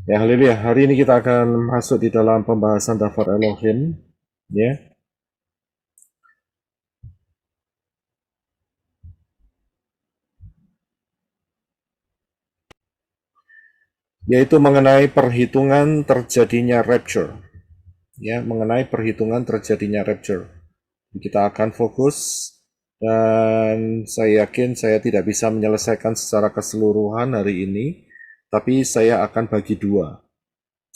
Ya, haleluya. Hari ini kita akan masuk di dalam pembahasan daftar Elohim, ya, yaitu mengenai perhitungan terjadinya rapture, ya, mengenai perhitungan terjadinya rapture. Kita akan fokus dan saya yakin saya tidak bisa menyelesaikan secara keseluruhan hari ini, tapi saya akan bagi dua.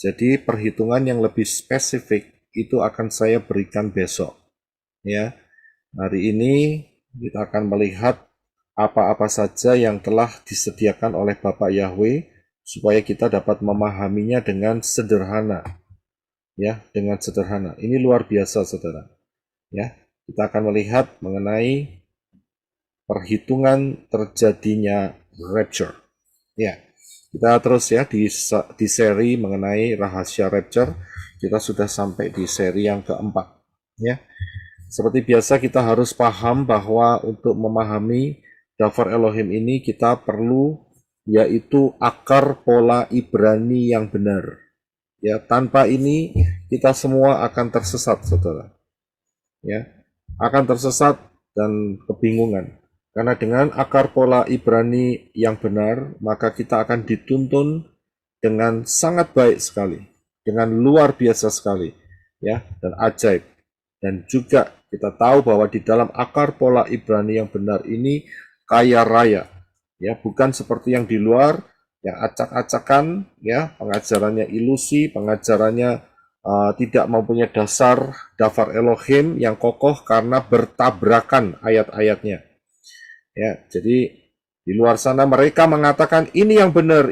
Jadi perhitungan yang lebih spesifik itu akan saya berikan besok, ya. Hari ini kita akan melihat apa-apa saja yang telah disediakan oleh Bapak Yahweh supaya kita dapat memahaminya dengan sederhana, ya, dengan sederhana. Ini luar biasa, Saudara. Ya, kita akan melihat mengenai perhitungan terjadinya rapture. Ya, kita terus ya di seri mengenai rahasia rapture. Kita sudah sampai di seri yang keempat. Ya, seperti biasa kita harus paham bahwa untuk memahami daftar Elohim ini kita perlu yaitu akar pola Ibrani yang benar. Ya, tanpa ini kita semua akan tersesat, Saudara. Ya, akan tersesat dan kebingungan. Karena dengan akar pola Ibrani yang benar, maka kita akan dituntun dengan sangat baik sekali, dengan luar biasa sekali, ya, dan ajaib. Dan juga kita tahu bahwa di dalam akar pola Ibrani yang benar ini kaya raya, ya, bukan seperti yang di luar, yang acak-acakan, ya, pengajarannya ilusi, pengajarannya tidak mempunyai daftar Elohim yang kokoh karena bertabrakan ayat-ayatnya. Ya, jadi di luar sana mereka mengatakan ini yang benar,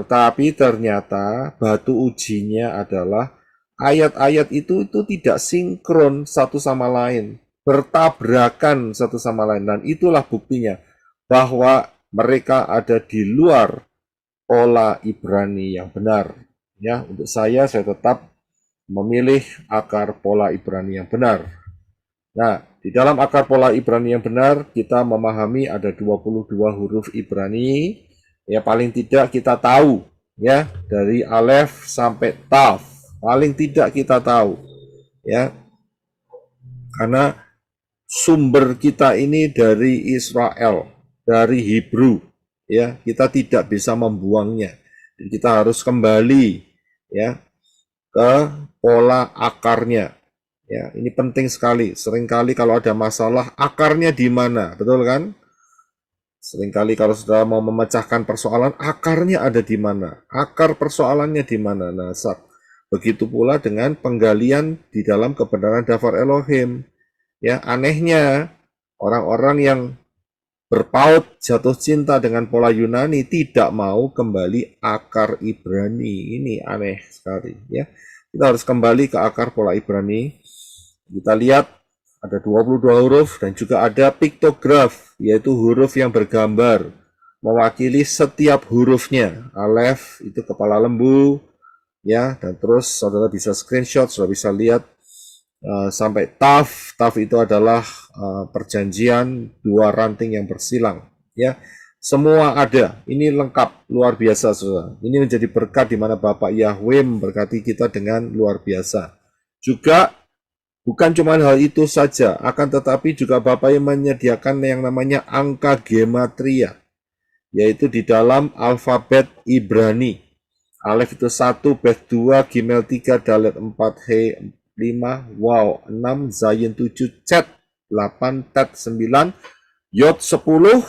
tapi ternyata batu ujinya adalah ayat-ayat itu tidak sinkron satu sama lain, bertabrakan satu sama lain, dan itulah buktinya bahwa mereka ada di luar pola Ibrani yang benar. Ya, untuk saya tetap memilih akar pola Ibrani yang benar. Nah, di dalam akar pola Ibrani yang benar, kita memahami ada 22 huruf Ibrani. Ya, paling tidak kita tahu, ya, dari Alef sampai Taf. Paling tidak kita tahu, ya, karena sumber kita ini dari Israel, dari Hebrew, ya, kita tidak bisa membuangnya. Jadi kita harus kembali, ya, ke pola akarnya. Ya, ini penting sekali. Seringkali kalau ada masalah, akarnya di mana? Betul kan? Seringkali kalau sudah mau memecahkan persoalan, akarnya ada di mana? Akar persoalannya di mana? Nah, begitu pula dengan penggalian di dalam kebenaran daftar Elohim. Ya, anehnya orang-orang yang berpaut jatuh cinta dengan pola Yunani tidak mau kembali akar Ibrani. Ini aneh sekali, ya. Kita harus kembali ke akar pola Ibrani. Kita lihat ada 22 huruf dan juga ada piktograf, yaitu huruf yang bergambar mewakili setiap hurufnya. Alef itu kepala lembu, ya, dan terus saudara bisa screenshot, saudara bisa lihat sampai Taf. Taf itu adalah perjanjian dua ranting yang bersilang, ya. Semua ada, ini lengkap, luar biasa, saudara. Ini menjadi berkat di mana Bapak Yahweh memberkati kita dengan luar biasa. Juga bukan cuma hal itu saja, akan tetapi juga Bapak yang menyediakan yang namanya angka gematria, yaitu di dalam alfabet Ibrani. Alef itu 1, Bet 2, Gimel 3, Dalet 4, He 5, Waw 6, Zayin 7, Cet 8, Tet 9, Yod 10,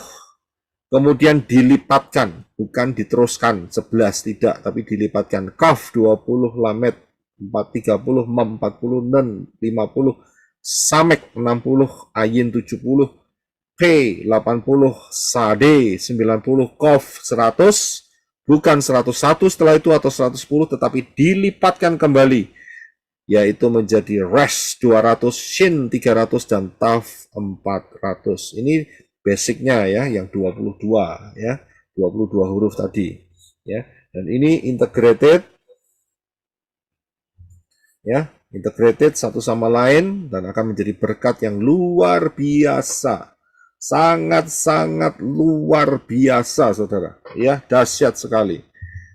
kemudian dilipatkan, bukan diteruskan 11, tidak, tapi dilipatkan. Kaf 20, Lamet 30, Mem 40, Nen 50, Samek 60, Ayin 70, P 80, Sade 90, Kof 100, bukan 101 setelah itu atau 110, tetapi dilipatkan kembali, yaitu menjadi Resh 200, Shin 300, dan Taf 400. Ini basicnya ya, yang 22 ya, 22 huruf tadi ya. Dan ini integrated ya, integrated satu sama lain dan akan menjadi berkat yang luar biasa. Sangat-sangat luar biasa, saudara. Ya, dahsyat sekali.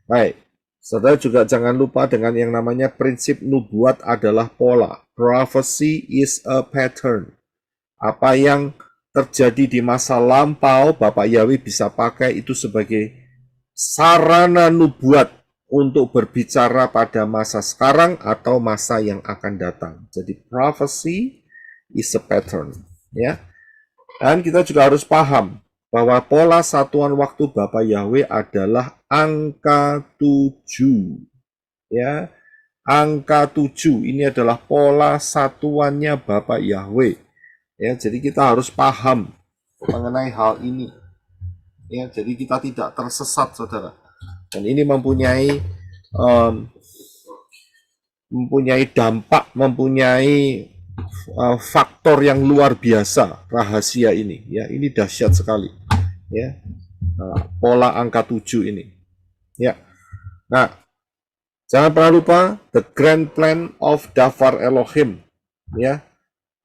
Baik, Saudara juga jangan lupa dengan yang namanya prinsip nubuat adalah pola. Prophecy is a pattern. Apa yang terjadi di masa lampau, Bapak Yahweh bisa pakai itu sebagai sarana nubuat untuk berbicara pada masa sekarang atau masa yang akan datang. Jadi prophecy is a pattern, ya. Dan kita juga harus paham bahwa pola satuan waktu Bapa Yahweh adalah angka 7. Ya, angka 7 ini adalah pola satuannya Bapa Yahweh. Ya, jadi kita harus paham mengenai hal ini. Ya, jadi kita tidak tersesat, Saudara. Dan ini mempunyai dampak, mempunyai faktor yang luar biasa rahasia ini. Ya, ini dahsyat sekali. Ya, pola angka 7 ini. Ya, nah, jangan pernah lupa the grand plan of Davar Elohim. Ya,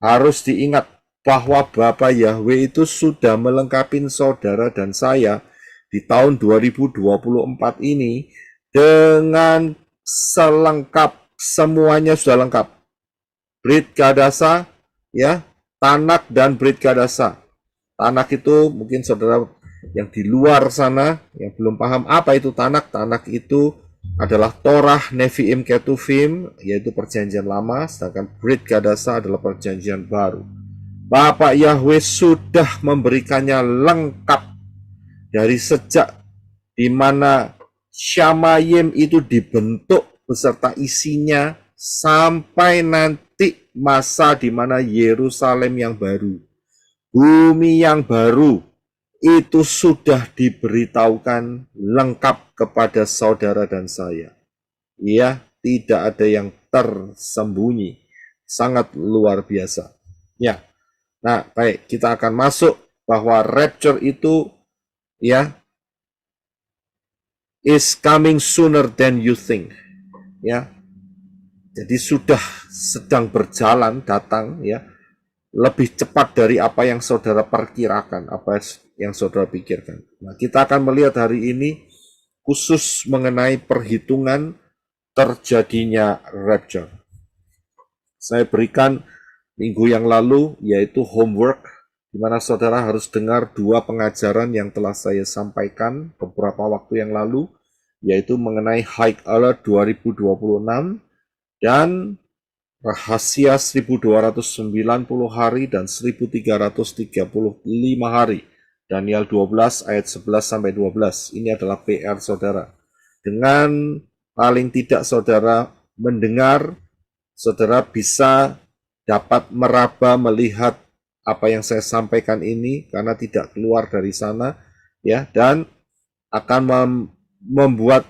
harus diingat bahwa Bapa Yahweh itu sudah melengkapi saudara dan saya di tahun 2024 ini dengan selengkap, semuanya sudah lengkap. Brit Kadasa, ya, Tanak dan Brit Kadasa. Tanak itu mungkin saudara yang di luar sana yang belum paham apa itu Tanak. Tanak itu adalah Torah, Nevi'im, Ketuvim, yaitu perjanjian lama, sedangkan Brit Kadasa adalah perjanjian baru. Bapak Yahweh sudah memberikannya lengkap dari sejak di mana Syamayim itu dibentuk beserta isinya sampai nanti masa di mana Yerusalem yang baru, bumi yang baru itu sudah diberitahukan lengkap kepada saudara dan saya. Ya, tidak ada yang tersembunyi. Sangat luar biasa. Ya. Nah, baik, kita akan masuk bahwa rapture itu ya is coming sooner than you think. Ya. Jadi sudah sedang berjalan datang ya. Lebih cepat dari apa yang saudara perkirakan, apa yang saudara pikirkan. Nah, kita akan melihat hari ini khusus mengenai perhitungan terjadinya rapture. Saya berikan minggu yang lalu, yaitu homework, di mana saudara harus dengar 2 pengajaran yang telah saya sampaikan beberapa waktu yang lalu, yaitu mengenai High Alert 2026 dan rahasia 1290 hari dan 1335 hari. Daniel 12 ayat 11 sampai 12. Ini adalah PR saudara. Dengan paling tidak saudara mendengar, saudara bisa dapat meraba melihat apa yang saya sampaikan ini karena tidak keluar dari sana ya, dan akan membuat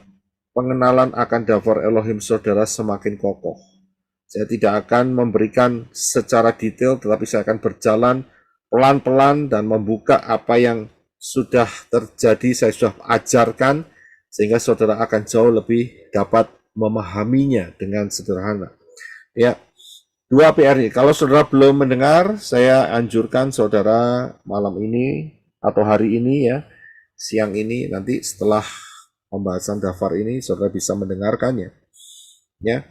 pengenalan akan Davar Elohim saudara semakin kokoh. Saya tidak akan memberikan secara detail, tetapi saya akan berjalan pelan-pelan dan membuka apa yang sudah terjadi, saya sudah ajarkan, sehingga saudara akan jauh lebih dapat memahaminya dengan sederhana. Ya, 2 PR ini. Kalau saudara belum mendengar, saya anjurkan saudara malam ini atau hari ini ya, siang ini, nanti setelah pembahasan Davar ini, saudara bisa mendengarkannya. Ya,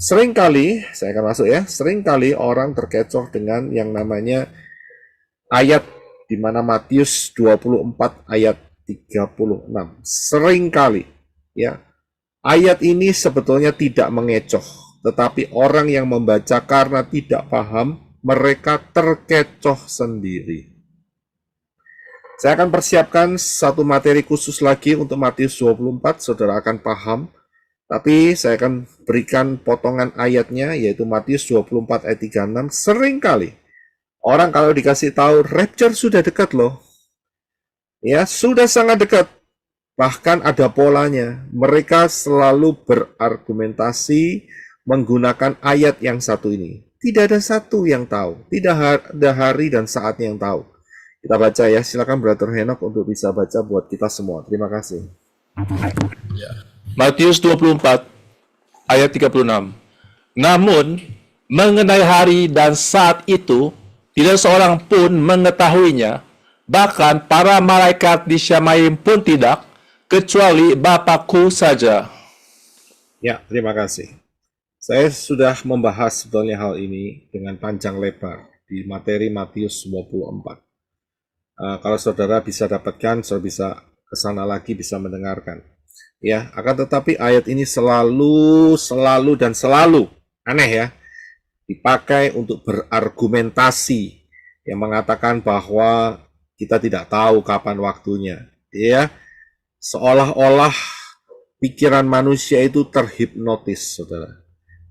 seringkali, saya akan masuk ya, seringkali orang terkecoh dengan yang namanya ayat di mana Matius 24 ayat 36. Seringkali, ya, ayat ini sebetulnya tidak mengecoh, tetapi orang yang membaca karena tidak paham, mereka terkecoh sendiri. Saya akan persiapkan satu materi khusus lagi untuk Matius 24, saudara akan paham. Tapi saya akan berikan potongan ayatnya, yaitu Matius 24 ayat 36. Seringkali orang kalau dikasih tahu rapture sudah dekat loh. Ya, sudah sangat dekat. Bahkan ada polanya. Mereka selalu berargumentasi menggunakan ayat yang satu ini. Tidak ada satu yang tahu. Tidak ada hari dan saat yang tahu. Kita baca ya. Silakan Brother Henok untuk bisa baca buat kita semua. Terima kasih. Matius 24 ayat 36. Namun mengenai hari dan saat itu tidak seorang pun mengetahuinya, bahkan para malaikat di Syamayim pun tidak, kecuali Bapakku saja. Ya, terima kasih. Saya sudah membahas sebetulnya hal ini dengan panjang lebar di materi Matius 24. Kalau saudara bisa dapatkan, saudara bisa ke sana lagi, bisa mendengarkan. Ya, akan tetapi ayat ini selalu dan selalu aneh ya, dipakai untuk berargumentasi yang mengatakan bahwa kita tidak tahu kapan waktunya. Ya, seolah-olah pikiran manusia itu terhipnotis, saudara,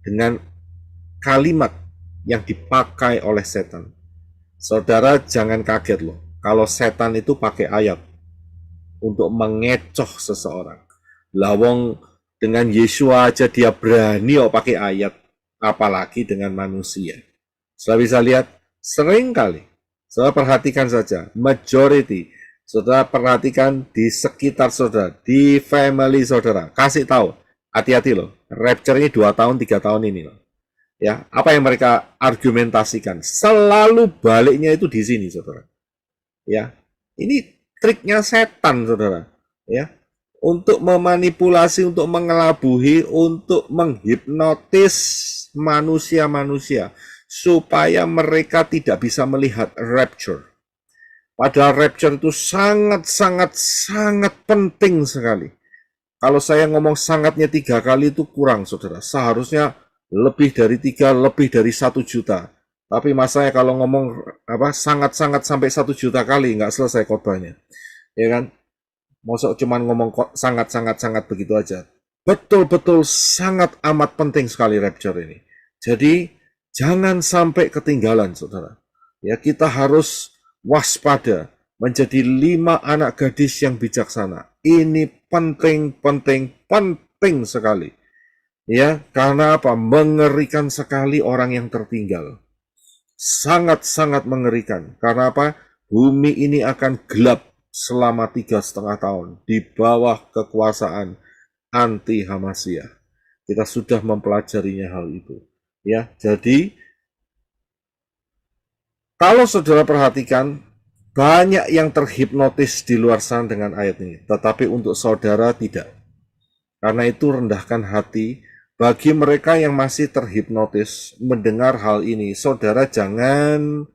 dengan kalimat yang dipakai oleh setan. Saudara jangan kaget loh, kalau setan itu pakai ayat untuk mengecoh seseorang. Lawong dengan Yesua aja dia berani pakai ayat, apalagi dengan manusia. Saudara bisa lihat, sering kali, saudara perhatikan saja, majority, saudara perhatikan di sekitar saudara, di family saudara, kasih tahu, hati-hati loh, rapture ini 2 tahun, 3 tahun ini loh. Ya, apa yang mereka argumentasikan, selalu baliknya itu di sini, saudara. Ya, ini triknya setan, saudara. Ya, untuk memanipulasi, untuk mengelabuhi, untuk menghipnotis manusia-manusia supaya mereka tidak bisa melihat rapture. Padahal rapture itu sangat penting sekali. Kalau saya ngomong sangatnya 3 kali itu kurang, saudara. Seharusnya lebih dari 3, lebih dari 1 juta. Tapi masanya kalau ngomong sangat sampai 1 juta kali nggak selesai khotbahnya, ya kan? Mosok cuman ngomong kok sangat begitu aja. Betul-betul sangat amat penting sekali rapture ini. Jadi jangan sampai ketinggalan, saudara. Ya, kita harus waspada menjadi 5 anak gadis yang bijaksana. Ini penting sekali. Ya, karena apa? Mengerikan sekali orang yang tertinggal. Sangat mengerikan. Karena apa? Bumi ini akan gelap selama 3,5 tahun di bawah kekuasaan anti Hamasiyah. Kita sudah mempelajarinya hal itu. Ya, jadi kalau saudara perhatikan, banyak yang terhipnotis di luar sana dengan ayat ini, tetapi untuk saudara tidak. Karena itu rendahkan hati. Bagi mereka yang masih terhipnotis mendengar hal ini, saudara jangan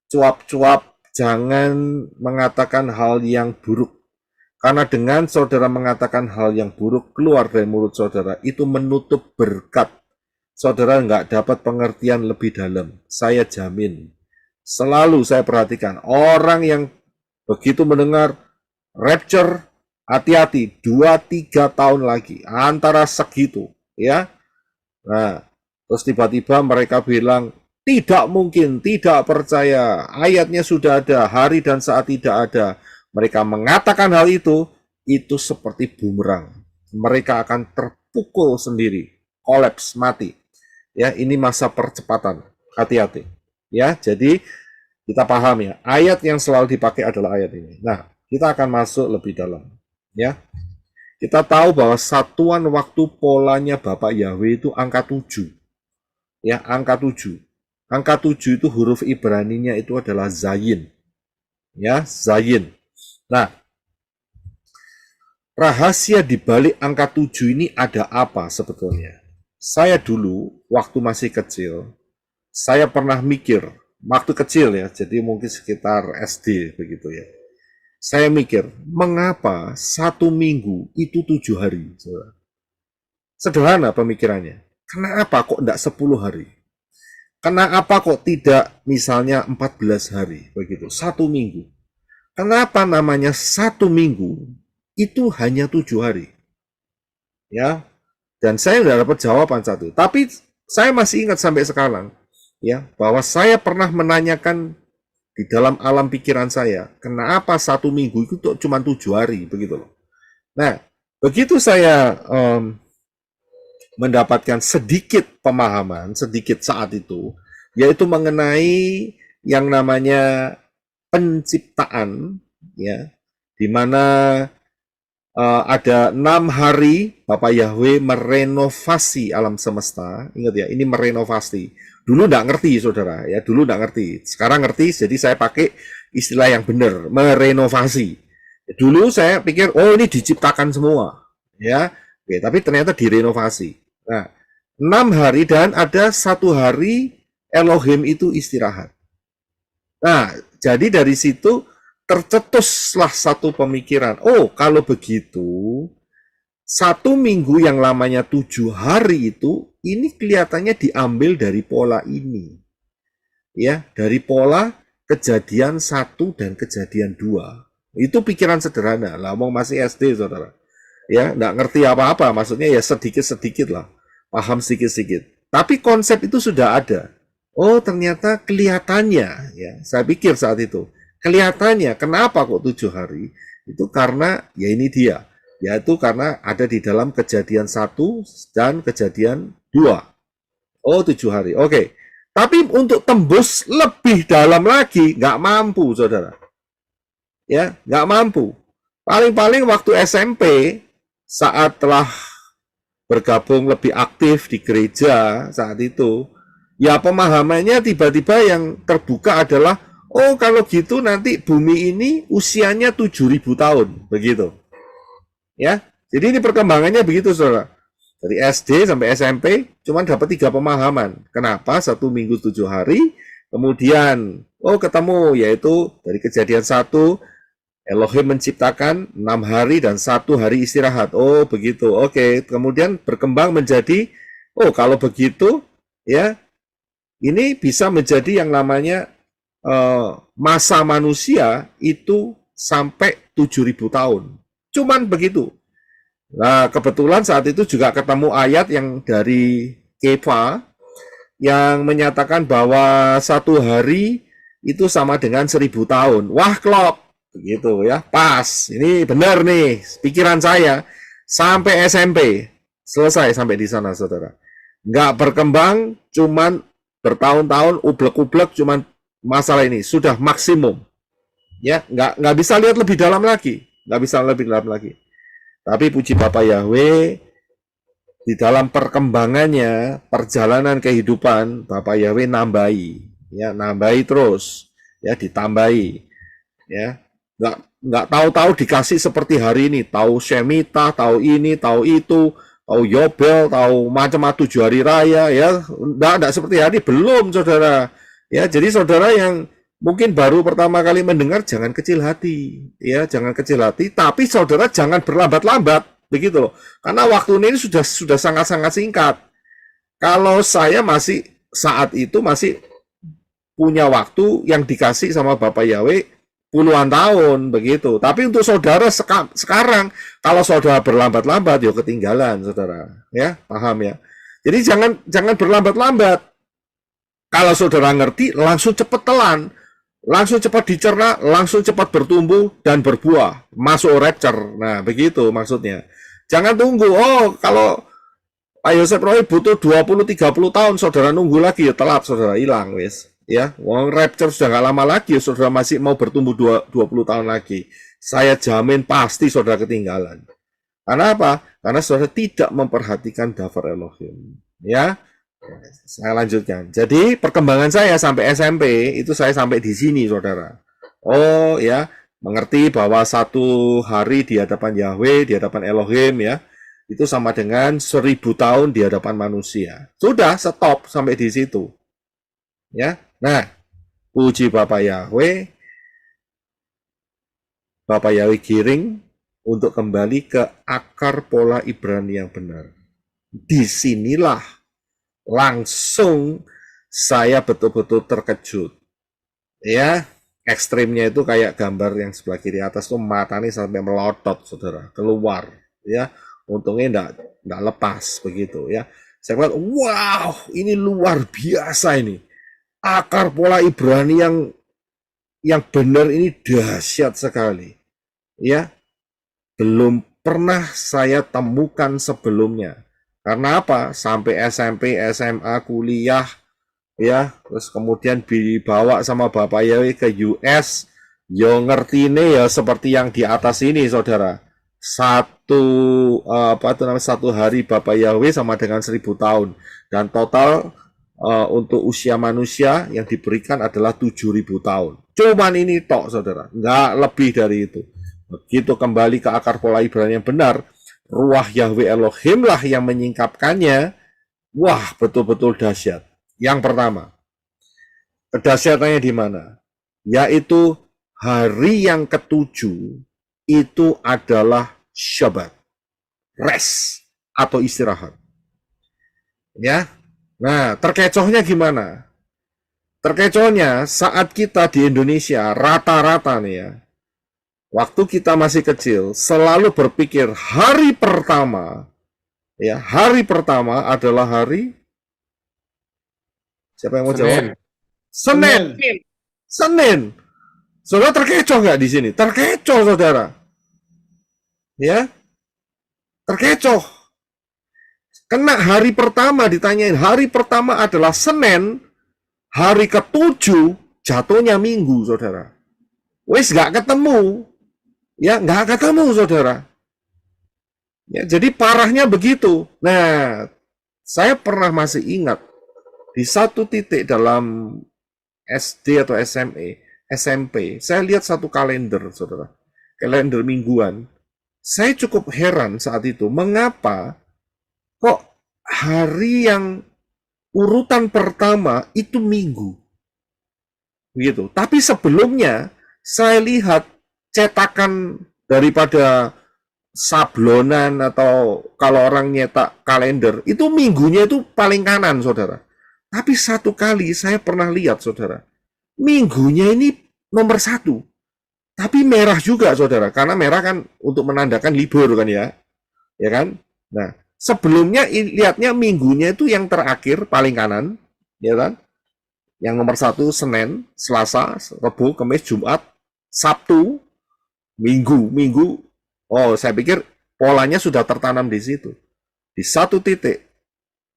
cuap-cuap, jangan mengatakan hal yang buruk. Karena dengan saudara mengatakan hal yang buruk keluar dari mulut saudara, itu menutup berkat. Saudara nggak dapat pengertian lebih dalam. Saya jamin. Selalu saya perhatikan, orang yang begitu mendengar rapture, hati-hati, 2-3 tahun lagi, antara segitu, ya. Nah, terus tiba-tiba mereka bilang, tidak mungkin, tidak percaya, ayatnya sudah ada, hari dan saat tidak ada. Mereka mengatakan hal itu seperti bumerang. Mereka akan terpukul sendiri, kolaps, mati. Ya, ini masa percepatan, hati-hati. Ya, jadi kita paham ya, ayat yang selalu dipakai adalah ayat ini. Nah, kita akan masuk lebih dalam. Ya, kita tahu bahwa satuan waktu polanya Bapak Yahweh itu angka 7. Ya, angka 7. Angka 7 itu huruf Ibraninya itu adalah Zayin. Ya, Zayin. Nah, rahasia di balik angka 7 ini ada apa sebetulnya? Saya dulu, waktu masih kecil, saya pernah mikir, waktu kecil ya, jadi mungkin sekitar SD begitu ya. Saya mikir, mengapa 1 minggu itu 7 hari? Sederhana pemikirannya. Kenapa kok tidak 10 hari? Kenapa kok tidak misalnya 14 hari? Begitu, 1 minggu. Kenapa namanya 1 minggu itu hanya 7 hari? Ya, dan saya tidak dapat jawaban satu. Tapi saya masih ingat sampai sekarang, ya, bahwa saya pernah menanyakan di dalam alam pikiran saya, kenapa 1 minggu itu cuma 7 hari, begitu loh. Nah, begitu saya mendapatkan sedikit pemahaman, sedikit saat itu, yaitu mengenai yang namanya penciptaan, ya, di mana ada 6 hari Bapak Yahweh merenovasi alam semesta. Ingat ya, ini merenovasi. Dulu nggak ngerti, saudara. Ya, dulu nggak ngerti. Sekarang ngerti, jadi saya pakai istilah yang benar, merenovasi. Dulu saya pikir, oh ini diciptakan semua. Ya, Oke, tapi ternyata direnovasi. Nah, 6 hari dan ada 1 hari Elohim itu istirahat. Nah, jadi dari situ tercetuslah satu pemikiran. Oh, kalau begitu, 1 minggu yang lamanya 7 hari itu, ini kelihatannya diambil dari pola ini. Ya, dari pola kejadian 1 dan kejadian 2. Itu pikiran sederhana. Lah, mau masih SD, saudara. Ya, nggak ngerti apa-apa. Maksudnya ya sedikit-sedikit lah. Paham sedikit-sedikit. Tapi konsep itu sudah ada. Oh, ternyata kelihatannya, ya, saya pikir saat itu, kelihatannya kenapa kok 7 hari? Itu karena, ya ini dia, yaitu karena ada di dalam kejadian 1 dan kejadian 2. Oh, 7 hari, oke. Tapi untuk tembus lebih dalam lagi, nggak mampu, saudara. Ya, nggak mampu. Paling-paling waktu SMP, saat telah bergabung lebih aktif di gereja saat itu, ya pemahamannya tiba-tiba yang terbuka adalah, oh kalau gitu nanti bumi ini usianya 7.000 tahun, begitu. Ya, jadi ini perkembangannya begitu, saudara. Dari SD sampai SMP, cuma dapat 3 pemahaman. Kenapa 1 minggu 7 hari? Kemudian, oh ketemu, yaitu dari kejadian 1, Elohim menciptakan 6 hari dan 1 hari istirahat. Oh begitu, oke. Kemudian berkembang menjadi, oh kalau begitu, ya ini bisa menjadi yang namanya masa manusia itu sampai 7.000 tahun. Cuman begitu. Nah, kebetulan saat itu juga ketemu ayat yang dari Kefa yang menyatakan bahwa 1 hari itu sama dengan 1.000 tahun. Wah, klop. Begitu ya, pas. Ini benar nih, pikiran saya. Sampai SMP. Selesai sampai di sana, saudara. Nggak berkembang, cuman bertahun-tahun, ublek-ublek, cuman masalah ini. Sudah maksimum. Ya, nggak bisa lihat lebih dalam lagi. Nggak bisa lebih dalam lagi. Tapi puji Bapa Yahweh, di dalam perkembangannya, perjalanan kehidupan, Bapa Yahweh nambahi, ya nambahi terus, ya ditambahi, ya nggak tahu-tahu dikasih seperti hari ini, tahu Shemitah, tahu ini, tahu itu, tahu Yobel, tahu macam-macam 7 hari raya, ya nggak seperti hari belum, saudara, ya jadi saudara yang mungkin baru pertama kali mendengar, jangan kecil hati, ya jangan kecil hati, tapi saudara jangan berlambat-lambat, begitu loh, karena waktu ini sudah sangat-sangat singkat. Kalau saya masih saat itu masih punya waktu yang dikasih sama Bapak Yahweh puluhan tahun, begitu. Tapi untuk saudara sekarang, kalau saudara berlambat-lambat, ya ketinggalan, saudara, ya paham ya. Jadi jangan berlambat-lambat. Kalau saudara ngerti, langsung cepat telan. Langsung cepat dicerna, langsung cepat bertumbuh dan berbuah, masuk rapture. Nah, begitu maksudnya. Jangan tunggu. Oh, kalau Pak Yosef Roy butuh 20-30 tahun, saudara nunggu lagi, ya telat, saudara hilang, wis. Ya, wong rapture sudah nggak lama lagi, saudara masih mau bertumbuh 20 tahun lagi. Saya jamin pasti saudara ketinggalan. Karena apa? Karena saudara tidak memperhatikan Davar Elohim. Ya, saya lanjutkan. Jadi perkembangan saya sampai SMP itu saya sampai di sini, saudara. Oh ya, mengerti bahwa 1 hari di hadapan Yahweh, di hadapan Elohim ya, itu sama dengan 1.000 tahun di hadapan manusia. Sudah stop sampai di situ. Ya, nah, puji Bapak Yahweh, Bapak Yahweh giring untuk kembali ke akar pola Ibrani yang benar. Disinilah langsung saya betul-betul terkejut. Ya, ekstrimnya itu kayak gambar yang sebelah kiri atas tuh matanya sampai melotot, saudara, keluar. Ya, untungnya enggak lepas begitu ya. Saya bilang, wow, ini luar biasa ini. Akar pola Ibrani yang benar ini dahsyat sekali. Ya, belum pernah saya temukan sebelumnya. Karena apa? Sampai SMP, SMA, kuliah, ya, terus kemudian dibawa sama Bapak Yahweh ke US, yo ngerti ini ya seperti yang di atas ini, saudara. Satu 1 hari Bapak Yahweh sama dengan 1.000 tahun, dan total untuk usia manusia yang diberikan adalah 7.000 tahun. Cuman ini tok, saudara, nggak lebih dari itu. Begitu kembali ke akar pola Ibrani yang benar, ruah Yahweh Elohim lah yang menyingkapkannya. Wah, betul-betul dahsyat. Yang pertama, kedahsyatannya di mana? Yaitu hari yang ketujuh itu adalah Syabat, rest atau istirahat. Ya. Nah, terkecohnya gimana? Terkecohnya saat kita di Indonesia rata-rata nih ya, waktu kita masih kecil selalu berpikir hari pertama, ya hari pertama adalah hari siapa yang mau jawab? Senin. Senin. Saudara terkecoh nggak di sini? Terkecoh saudara. Ya, terkecoh. Kena hari pertama ditanyain hari pertama adalah Senin. Hari ketujuh jatuhnya Minggu, saudara. Wes nggak ketemu, ya nggak ketemu, saudara. Ya, jadi parahnya begitu. Nah, saya pernah masih ingat di satu titik dalam SD atau SMP, saya lihat satu kalender, saudara, kalender mingguan. Saya cukup heran saat itu, mengapa kok hari yang urutan pertama itu Minggu, gitu. Tapi sebelumnya saya lihat cetakan daripada sablonan atau kalau orang nyetak kalender itu minggunya itu paling kanan, saudara. Tapi satu kali saya pernah lihat, saudara, minggunya ini nomor 1, tapi merah juga, saudara, karena merah kan untuk menandakan libur kan ya kan. Nah, sebelumnya lihatnya minggunya itu yang terakhir paling kanan, ya kan? Yang nomor 1 Senin, Selasa, Rabu, Kamis, Jumat, Sabtu, Minggu. Oh, saya pikir polanya sudah tertanam di situ. Di satu titik,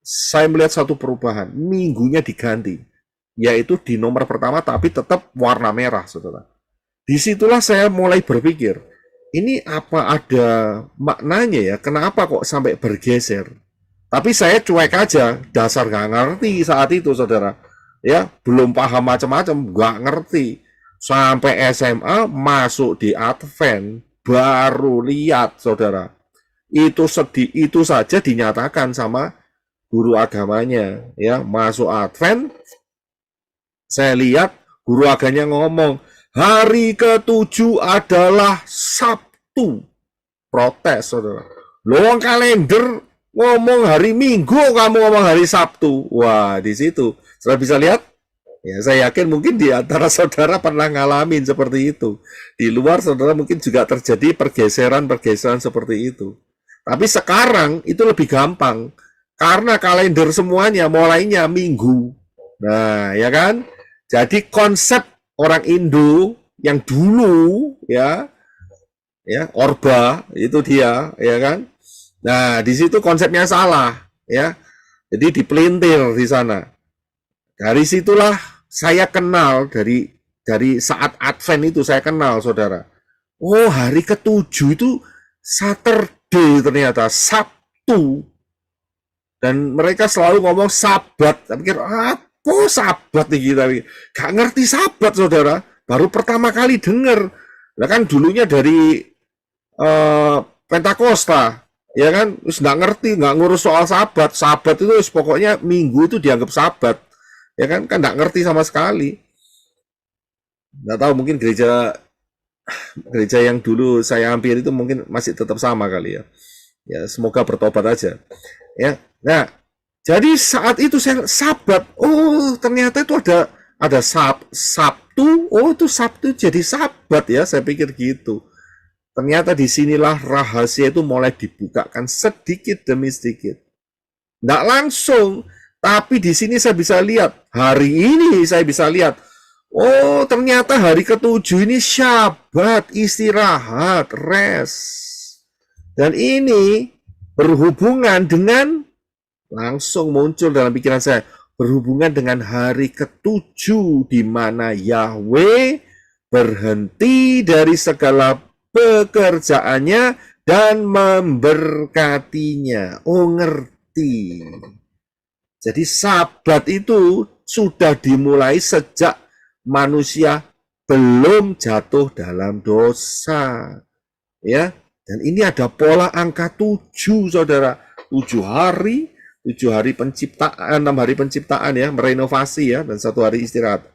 saya melihat satu perubahan. Minggunya diganti, yaitu di nomor pertama tapi tetap warna merah, saudara. Disitulah saya mulai berpikir, ini apa ada maknanya ya? Kenapa kok sampai bergeser? Tapi saya cuek aja, dasar nggak ngerti saat itu, saudara. Ya, belum paham macam-macam, nggak ngerti. Sampai SMA masuk di Advent, baru lihat, saudara. Itu saja dinyatakan sama guru agamanya, ya. Masuk Advent, saya lihat guru agamanya ngomong, hari ke-7 adalah Sabtu. Protes, saudara. Loh, kalender ngomong hari Minggu, kamu ngomong hari Sabtu. Wah, di situ. Saudara bisa lihat? Ya, saya yakin mungkin di antara saudara pernah ngalamin seperti itu. Di luar saudara mungkin juga terjadi pergeseran-pergeseran seperti itu. Tapi sekarang itu lebih gampang. Karena kalender semuanya mulainya Minggu. Nah, ya kan? Jadi konsep orang Indo yang dulu ya Orba itu dia, ya kan? Nah, di situ konsepnya salah, ya. Jadi dipelintir di sana. Dari situlah saya kenal dari saat Advent itu saya kenal, saudara. Oh, hari ke-7 itu Saturday ternyata, Sabtu. Dan mereka selalu ngomong Sabat. Saya pikir, apa Sabat nih kita? Gak ngerti Sabat, saudara. Baru pertama kali dengar. Nah kan dulunya dari Pentakosta, ya kan? Terus nggak ngerti, nggak ngurus soal Sabat. Sabat itu pokoknya Minggu itu dianggap Sabat. Ya kan nggak ngerti sama sekali. Nggak tahu, mungkin gereja yang dulu saya hampir itu mungkin masih tetap sama kali ya. Ya, semoga bertobat aja. Ya. Nah, jadi saat itu saya Sabat. Oh, ternyata itu ada Sabtu. Oh, itu Sabtu jadi Sabat ya. Saya pikir gitu. Ternyata disinilah rahasia itu mulai dibukakan sedikit demi sedikit. Nggak langsung, tapi di sini saya bisa lihat. Hari ini saya bisa lihat. Oh, ternyata hari ke-7 ini Syabat, istirahat, rest. Dan ini berhubungan dengan, langsung muncul dalam pikiran saya, berhubungan dengan hari ke-7 di mana Yahweh berhenti dari segala pekerjaannya dan memberkatinya. Oh, ngerti. Jadi Sabat itu sudah dimulai sejak manusia belum jatuh dalam dosa. Ya. Dan ini ada pola angka 7, saudara. 7 hari, 7 hari penciptaan, 6 hari penciptaan ya, merenovasi ya, dan 1 hari istirahat.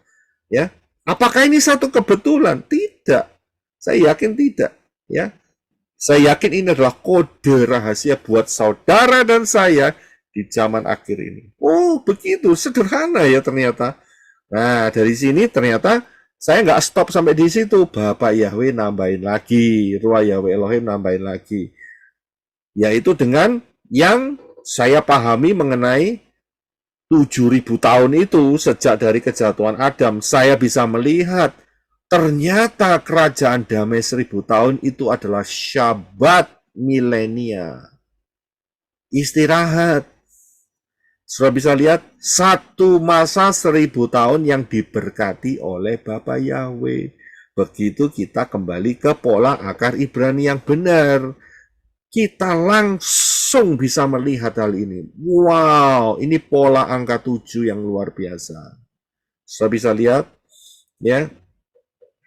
Ya, apakah ini satu kebetulan? Tidak. Saya yakin tidak. Ya, saya yakin ini adalah kode rahasia buat saudara dan saya di zaman akhir ini. Oh, begitu sederhana ya ternyata. Nah, dari sini ternyata saya nggak stop sampai di situ. Bapak Yahweh nambahin lagi, Ruah Yahweh Elohim nambahin lagi. Yaitu dengan yang saya pahami mengenai 7.000 tahun itu sejak dari kejatuhan Adam. Saya bisa melihat ternyata kerajaan damai 1.000 tahun itu adalah Syabat milenia. Istirahat. Sudah bisa lihat satu masa 1.000 tahun yang diberkati oleh Bapa Yahweh. Begitu kita kembali ke pola akar Ibrani yang benar. Kita langsung bisa melihat hal ini. Wow, ini pola angka 7 yang luar biasa. Sudah bisa lihat, ya.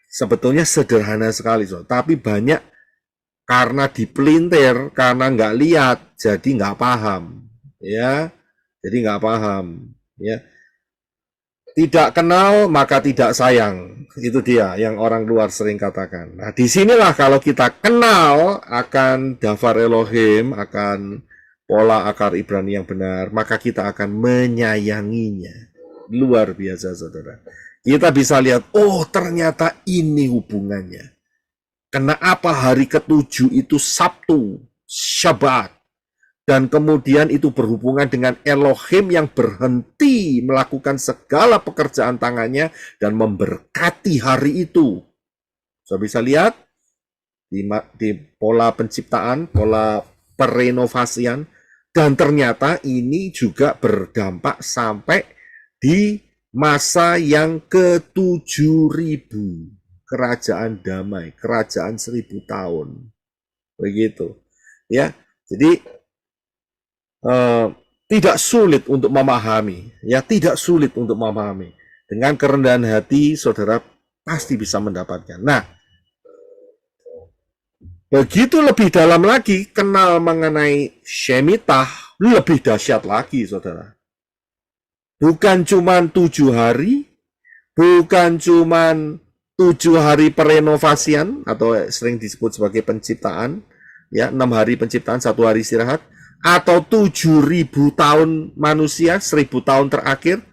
Sebetulnya sederhana sekali, so. Tapi banyak karena dipelintir, karena nggak lihat, jadi nggak paham, ya. Jadi nggak paham, ya. Tidak kenal maka tidak sayang, itu dia yang orang luar sering katakan. Nah, disinilah kalau kita kenal akan Davar Elohim, akan pola akar Ibrani yang benar, maka kita akan menyayanginya. Luar biasa, saudara. Kita bisa lihat, oh ternyata ini hubungannya. Kenapa hari ke-7 itu Sabtu, Syabat. Dan kemudian itu berhubungan dengan Elohim yang berhenti melakukan segala pekerjaan tangannya dan memberkati hari itu. Saya bisa lihat di pola penciptaan, pola perenovasian, dan ternyata ini juga berdampak sampai di masa yang ke-7.000. Kerajaan damai, kerajaan 1.000 tahun. Begitu. Ya, jadi tidak sulit untuk memahami, ya tidak sulit untuk memahami. Dengan kerendahan hati, saudara pasti bisa mendapatkan. Nah, begitu lebih dalam lagi, kenal mengenai Shemitah, lebih dahsyat lagi, saudara. Bukan cuma 7 hari, bukan cuma 7 hari perenovasian, atau sering disebut sebagai penciptaan, ya 6 hari penciptaan, 1 hari istirahat, atau 7.000 tahun manusia, 1.000 tahun terakhir,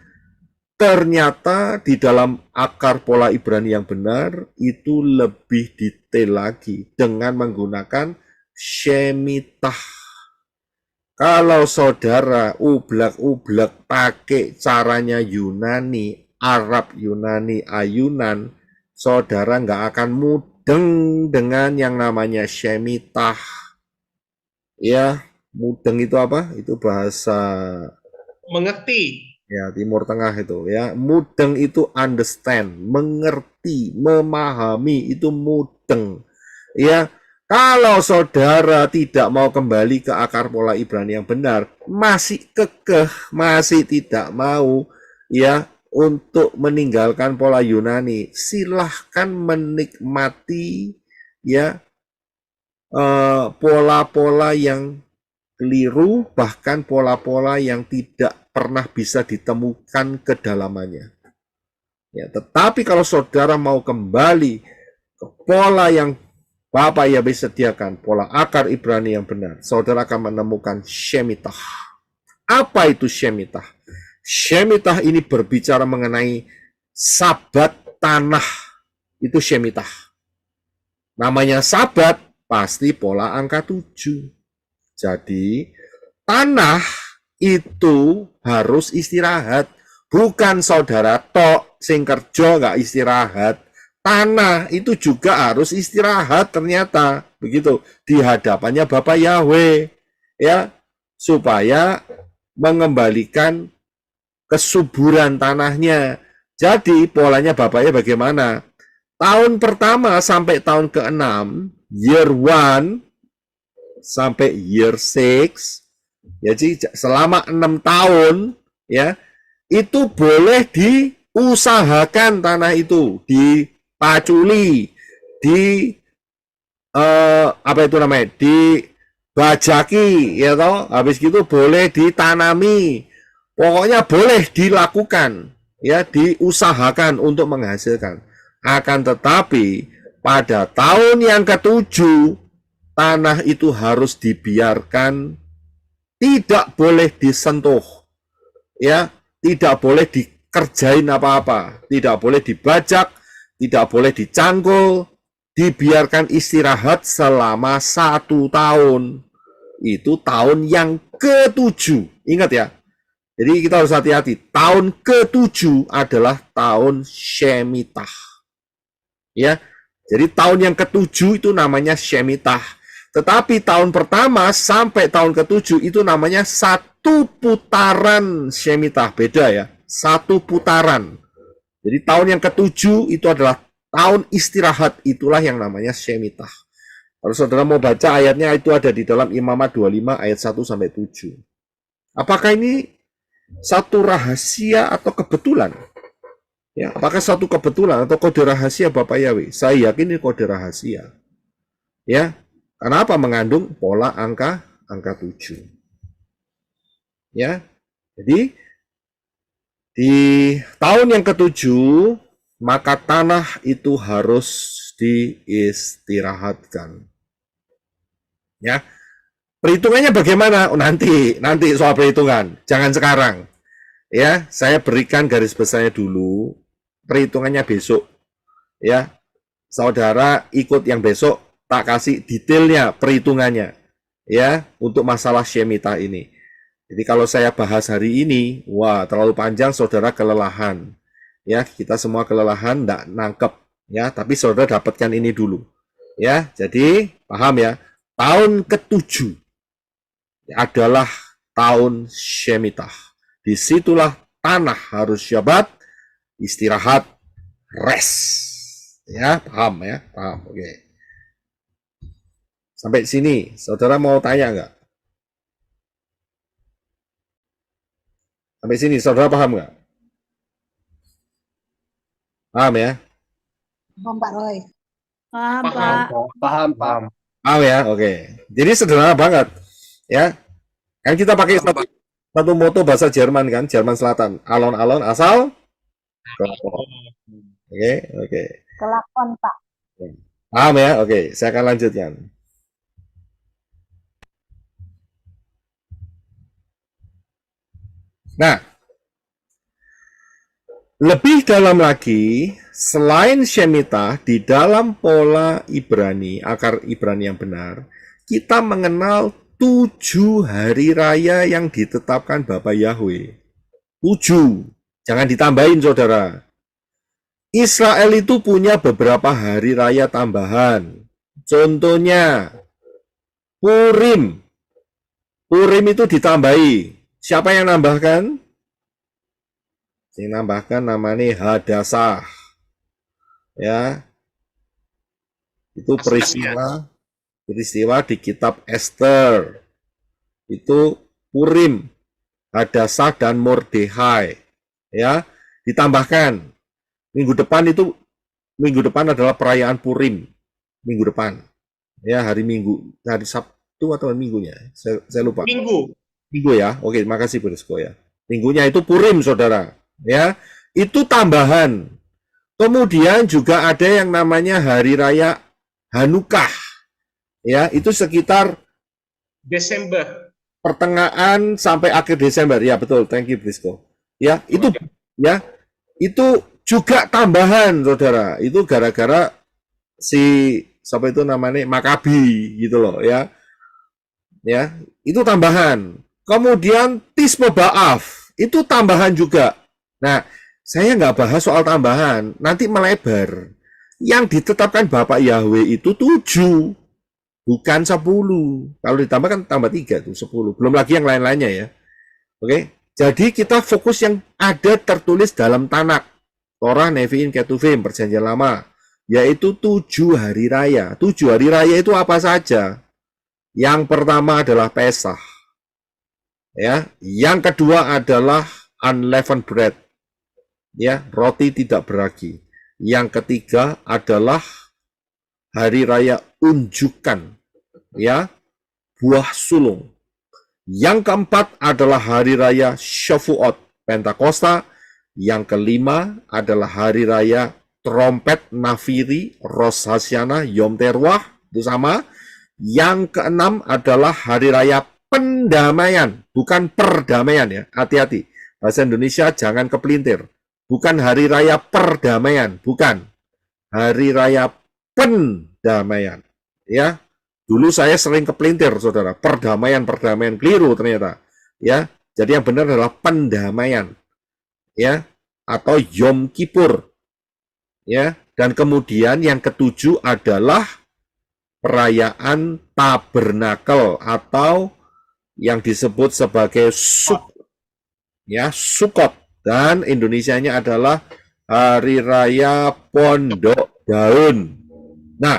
ternyata di dalam akar pola Ibrani yang benar, itu lebih detail lagi dengan menggunakan Shemitah. Kalau saudara ublak-ublak pakai caranya Yunani, Arab Yunani, ayunan, saudara nggak akan mudeng dengan yang namanya Shemitah. Ya, mudeng itu apa? Itu bahasa mengerti. Ya, Timur Tengah itu ya. Mudeng itu understand, mengerti, memahami, itu mudeng. Ya, kalau saudara tidak mau kembali ke akar pola Ibrani yang benar, masih kekeh, masih tidak mau ya untuk meninggalkan pola Yunani, silahkan menikmati ya pola-pola yang keliru, bahkan pola-pola yang tidak pernah bisa ditemukan kedalamannya. Ya, tetapi kalau saudara mau kembali ke pola yang Bapak Yahweh sediakan, pola akar Ibrani yang benar, saudara akan menemukan Shemitah. Apa itu Shemitah? Shemitah ini berbicara mengenai sabat tanah. Itu Shemitah. Namanya sabat, pasti pola angka 7. Jadi, tanah itu harus istirahat. Bukan saudara tok sing kerja nggak istirahat. Tanah itu juga harus istirahat ternyata. Begitu. Di hadapannya Bapak Yahweh. Ya, supaya mengembalikan kesuburan tanahnya. Jadi, polanya Bapaknya bagaimana? Tahun pertama sampai tahun ke-6, year 1, sampai year 6, jadi selama 6 tahun ya, itu boleh diusahakan tanah itu, dipaculi, apa itu namanya, dibajaki, ya toh, habis gitu boleh ditanami, pokoknya boleh dilakukan, ya, diusahakan untuk menghasilkan. Akan tetapi pada tahun yang ketujuh tanah itu harus dibiarkan, tidak boleh disentuh, ya, tidak boleh dikerjain apa-apa, tidak boleh dibajak, tidak boleh dicangkul, dibiarkan istirahat selama 1 tahun. Itu tahun yang ketujuh. Ingat ya. Jadi kita harus hati-hati. Tahun ketujuh adalah tahun Shemitah. Ya. Jadi tahun yang ketujuh itu namanya Shemitah. Tetapi tahun pertama sampai tahun ketujuh itu namanya satu putaran Shemitah. Beda ya. Satu putaran. Jadi tahun yang ketujuh itu adalah tahun istirahat, itulah yang namanya Shemitah. Kalau saudara mau baca ayatnya, itu ada di dalam Imamat 25 ayat 1-7. Apakah ini satu rahasia atau kebetulan? Ya, apakah satu kebetulan atau kode rahasia Bapak Yahweh? Saya yakin ini kode rahasia. Ya, kenapa mengandung pola angka 7? Ya, jadi di tahun yang ketujuh maka tanah itu harus diistirahatkan. Ya, perhitungannya bagaimana? Oh, nanti soal perhitungan, jangan sekarang. Ya, saya berikan garis besarnya dulu. Perhitungannya besok. Ya, saudara ikut yang besok, tak kasih detailnya perhitungannya. Ya, untuk masalah Shemitah ini. Jadi kalau saya bahas hari ini, wah terlalu panjang, saudara kelelahan. Ya, kita semua kelelahan, enggak nangkep. Ya, tapi saudara dapatkan ini dulu. Ya, jadi paham ya. Tahun ketujuh adalah tahun Shemitah. Disitulah tanah harus syabat, istirahat, rest. Ya, paham ya? Paham, oke. Sampai sini, saudara mau tanya nggak? Sampai sini, saudara paham nggak? Paham ya? Paham Pak Roy. Paham, Paham. Pak. Paham, Pak. Paham ya? Oke. Jadi sederhana banget. Ya. Kan kita pakai satu moto bahasa Jerman kan, Jerman Selatan. Alon-alon asal kelakon. Oke. Kelakon Pak. Paham ya? Oke, saya akan lanjutkan. Nah, lebih dalam lagi, selain Shemitah, di dalam pola Ibrani, akar Ibrani yang benar, kita mengenal 7 hari raya yang ditetapkan Bapak Yahweh. 7. Jangan ditambahin, saudara. Israel itu punya beberapa hari raya tambahan. Contohnya, Purim. Purim itu ditambahi. Siapa yang nambahkan? Yang nambahkan namanya Hadasah. Ya. Itu peristiwa di kitab Esther. Itu Purim, Hadasah dan Mordehai. Ya, ditambahkan. Minggu depan adalah perayaan Purim. Minggu depan. Ya, hari Minggu, hari Sabtu atau minggunya? Saya lupa. Minggu ya. Oke, makasih Brisco ya. Minggunya itu Purim, saudara. Ya, itu tambahan. Kemudian juga ada yang namanya hari raya Hanukah. Ya, itu sekitar Desember. pertengahan sampai akhir Desember. Ya, betul. Thank you, Brisco. Ya, itu juga tambahan, saudara. Itu gara-gara siapa itu namanya Makabi gitu loh, ya. Ya, itu tambahan. Kemudian Tisma Ba'af, itu tambahan juga. Nah, saya nggak bahas soal tambahan, nanti melebar. Yang ditetapkan Bapak Yahweh itu 7, bukan 10. Kalau ditambah kan tambah 3 tuh 10. Belum lagi yang lain-lainnya ya. Oke, jadi kita fokus yang ada tertulis dalam Tanak, Torah, Nevi'im, Ketuvim, Perjanjian Lama, yaitu 7 hari raya. 7 hari raya itu apa saja? Yang pertama adalah Pesah. Ya, yang kedua adalah unleavened bread. Ya, roti tidak beragi. Yang ketiga adalah hari raya unjukan, ya, buah sulung. Yang keempat adalah hari raya Shavuot, Pentakosta. Yang kelima adalah hari raya trompet Nafiri, Rosh Hashanah, Yom Teruah, itu sama. Yang keenam adalah hari raya pendamaian, bukan perdamaian ya. Hati-hati. Bahasa Indonesia jangan kepelintir. Bukan hari raya perdamaian, bukan. Hari raya pendamaian. Ya. Dulu saya sering kepelintir, Saudara. Perdamaian keliru ternyata. Ya. Jadi yang benar adalah pendamaian. Ya. Atau Yom Kippur. Ya. Dan kemudian yang ketujuh adalah perayaan tabernakel atau yang disebut sebagai Sukot, dan Indonesianya adalah Hari Raya Pondok Daun. Nah,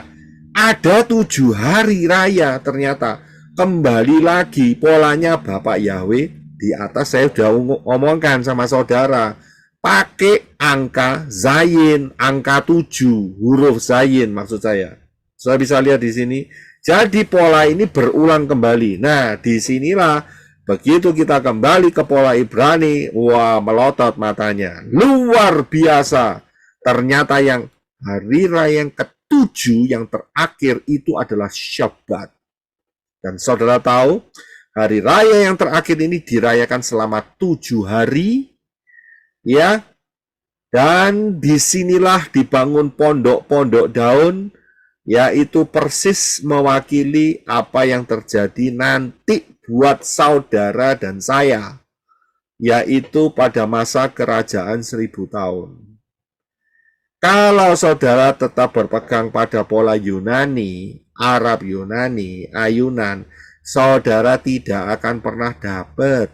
ada 7 hari raya ternyata. Kembali lagi polanya Bapak Yahweh di atas saya sudah omongkan sama saudara. Pakai angka Zayin, angka 7, huruf Zayin maksud saya. Saya bisa lihat di sini. Jadi pola ini berulang kembali. Nah, disinilah begitu kita kembali ke pola Ibrani, wah melotot matanya. Luar biasa. Ternyata yang hari raya yang ketujuh, yang terakhir itu adalah Syabat. Dan saudara tahu, hari raya yang terakhir ini dirayakan selama 7 hari, ya. Dan disinilah dibangun pondok-pondok daun, yaitu persis mewakili apa yang terjadi nanti buat saudara dan saya, yaitu pada masa kerajaan 1000 tahun. Kalau saudara tetap berpegang pada pola Yunani, Arab Yunani, ayunan, saudara tidak akan pernah dapat.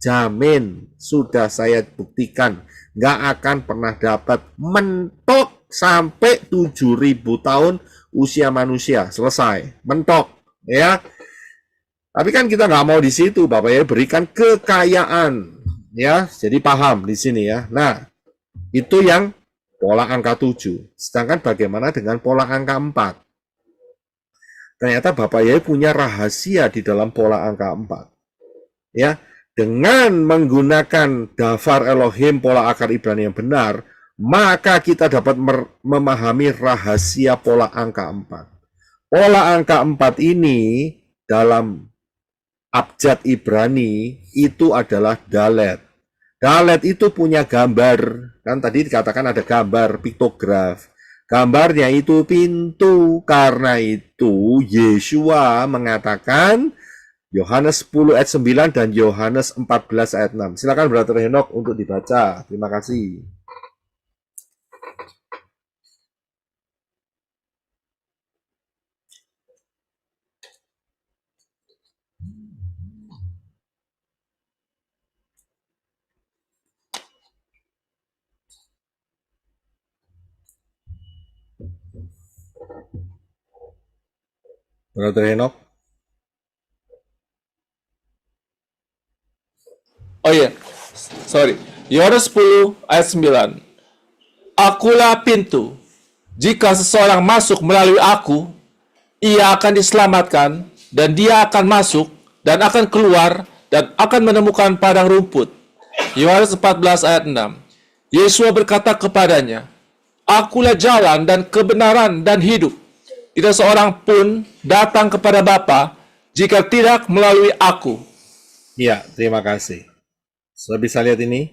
Jamin, sudah saya buktikan, nggak akan pernah dapat. Mentok sampai 7.000 tahun usia manusia selesai, mentok, ya. Tapi kan kita nggak mau di situ, Bapak ya, berikan kekayaan, ya. Jadi paham di sini ya. Nah, itu yang pola angka 7. Sedangkan bagaimana dengan pola angka 4? Ternyata Bapak ya punya rahasia di dalam pola angka 4. Ya, dengan menggunakan dafar Elohim pola akar Ibrani yang benar, maka kita dapat memahami rahasia pola angka 4. Pola angka 4 ini dalam abjad Ibrani itu adalah dalet. Dalet itu punya gambar, kan tadi dikatakan ada gambar piktograf. Gambarnya itu pintu, karena itu Yesua mengatakan Yohanes 10 ayat 9 dan Yohanes 14 ayat 6. Silakan Brother Henok untuk dibaca. Terima kasih. Brother Henok. Oh iya, sorry. Yohanes 10 ayat 9. Akulah pintu. Jika seseorang masuk melalui aku, ia akan diselamatkan, dan dia akan masuk, dan akan keluar, dan akan menemukan padang rumput. Yohanes 14 ayat 6. Yesus berkata kepadanya, Akulah jalan dan kebenaran dan hidup. Tidak seorang pun datang kepada Bapa jika tidak melalui aku. Ya, terima kasih. Sudah bisa lihat ini?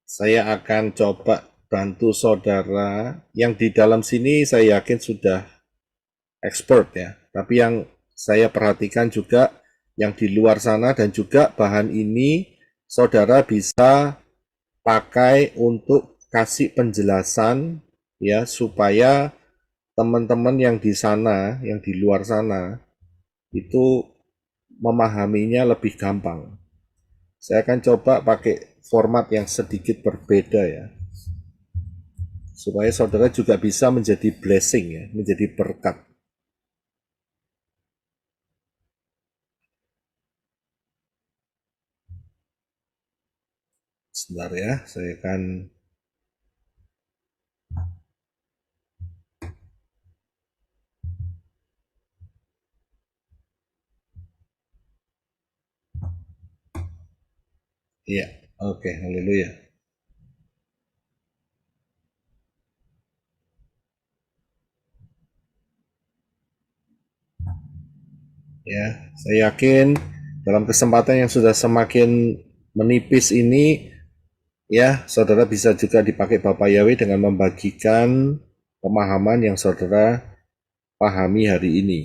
Saya akan coba bantu saudara yang di dalam sini saya yakin sudah expert ya. Tapi yang saya perhatikan juga yang di luar sana, dan juga bahan ini saudara bisa pakai untuk kasih penjelasan ya, supaya teman-teman yang di sana, yang di luar sana itu memahaminya lebih gampang. Saya akan coba pakai format yang sedikit berbeda ya, supaya saudara juga bisa menjadi blessing ya, menjadi berkat. Sebentar ya, saya akan Iya, oke, haleluya. Ya, saya yakin dalam kesempatan yang sudah semakin menipis ini, ya, saudara bisa juga dipakai Bapak Yahweh dengan membagikan pemahaman yang saudara pahami hari ini.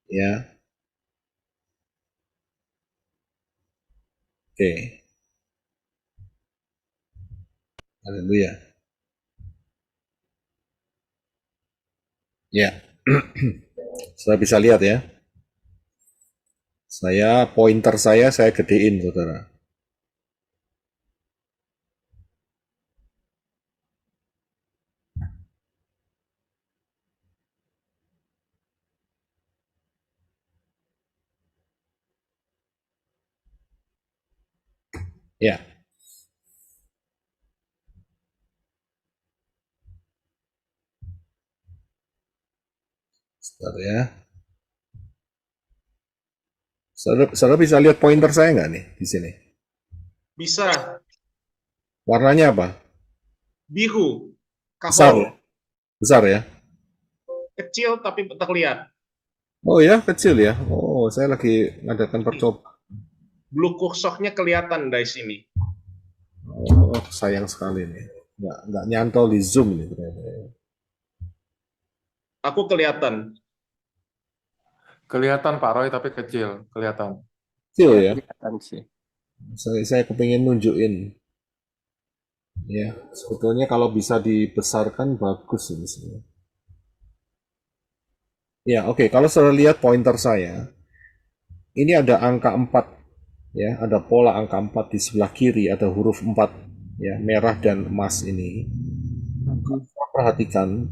Ya, oke, haleluya. Ya, saudara bisa lihat ya. Pointer saya gedein, saudara. Ya, saudara ya. Saudara bisa lihat pointer saya nggak nih di sini? Bisa Warnanya apa? biru, Besar, kahol, besar ya. kecil tapi terlihat. Oh ya, kecil ya. Oh, saya lagi ngadakan percobaan. Blue kursornya kelihatan dari sini. Oh, sayang sekali nih. Nggak nyantol di Zoom nih ternyata. Aku kelihatan. Kelihatan Pak Roy tapi kecil, kelihatan. Kecil Ya, ya. kelihatan sih. Saya kepingin nunjukin. Ya, sebetulnya kalau bisa dibesarkan bagus ini sebenarnya. Ya, oke. Kalau saudara lihat pointer saya, ini ada angka 4. Ya, ada pola angka 4 di sebelah kiri, ada huruf 4, ya, merah dan emas ini. Perhatikan,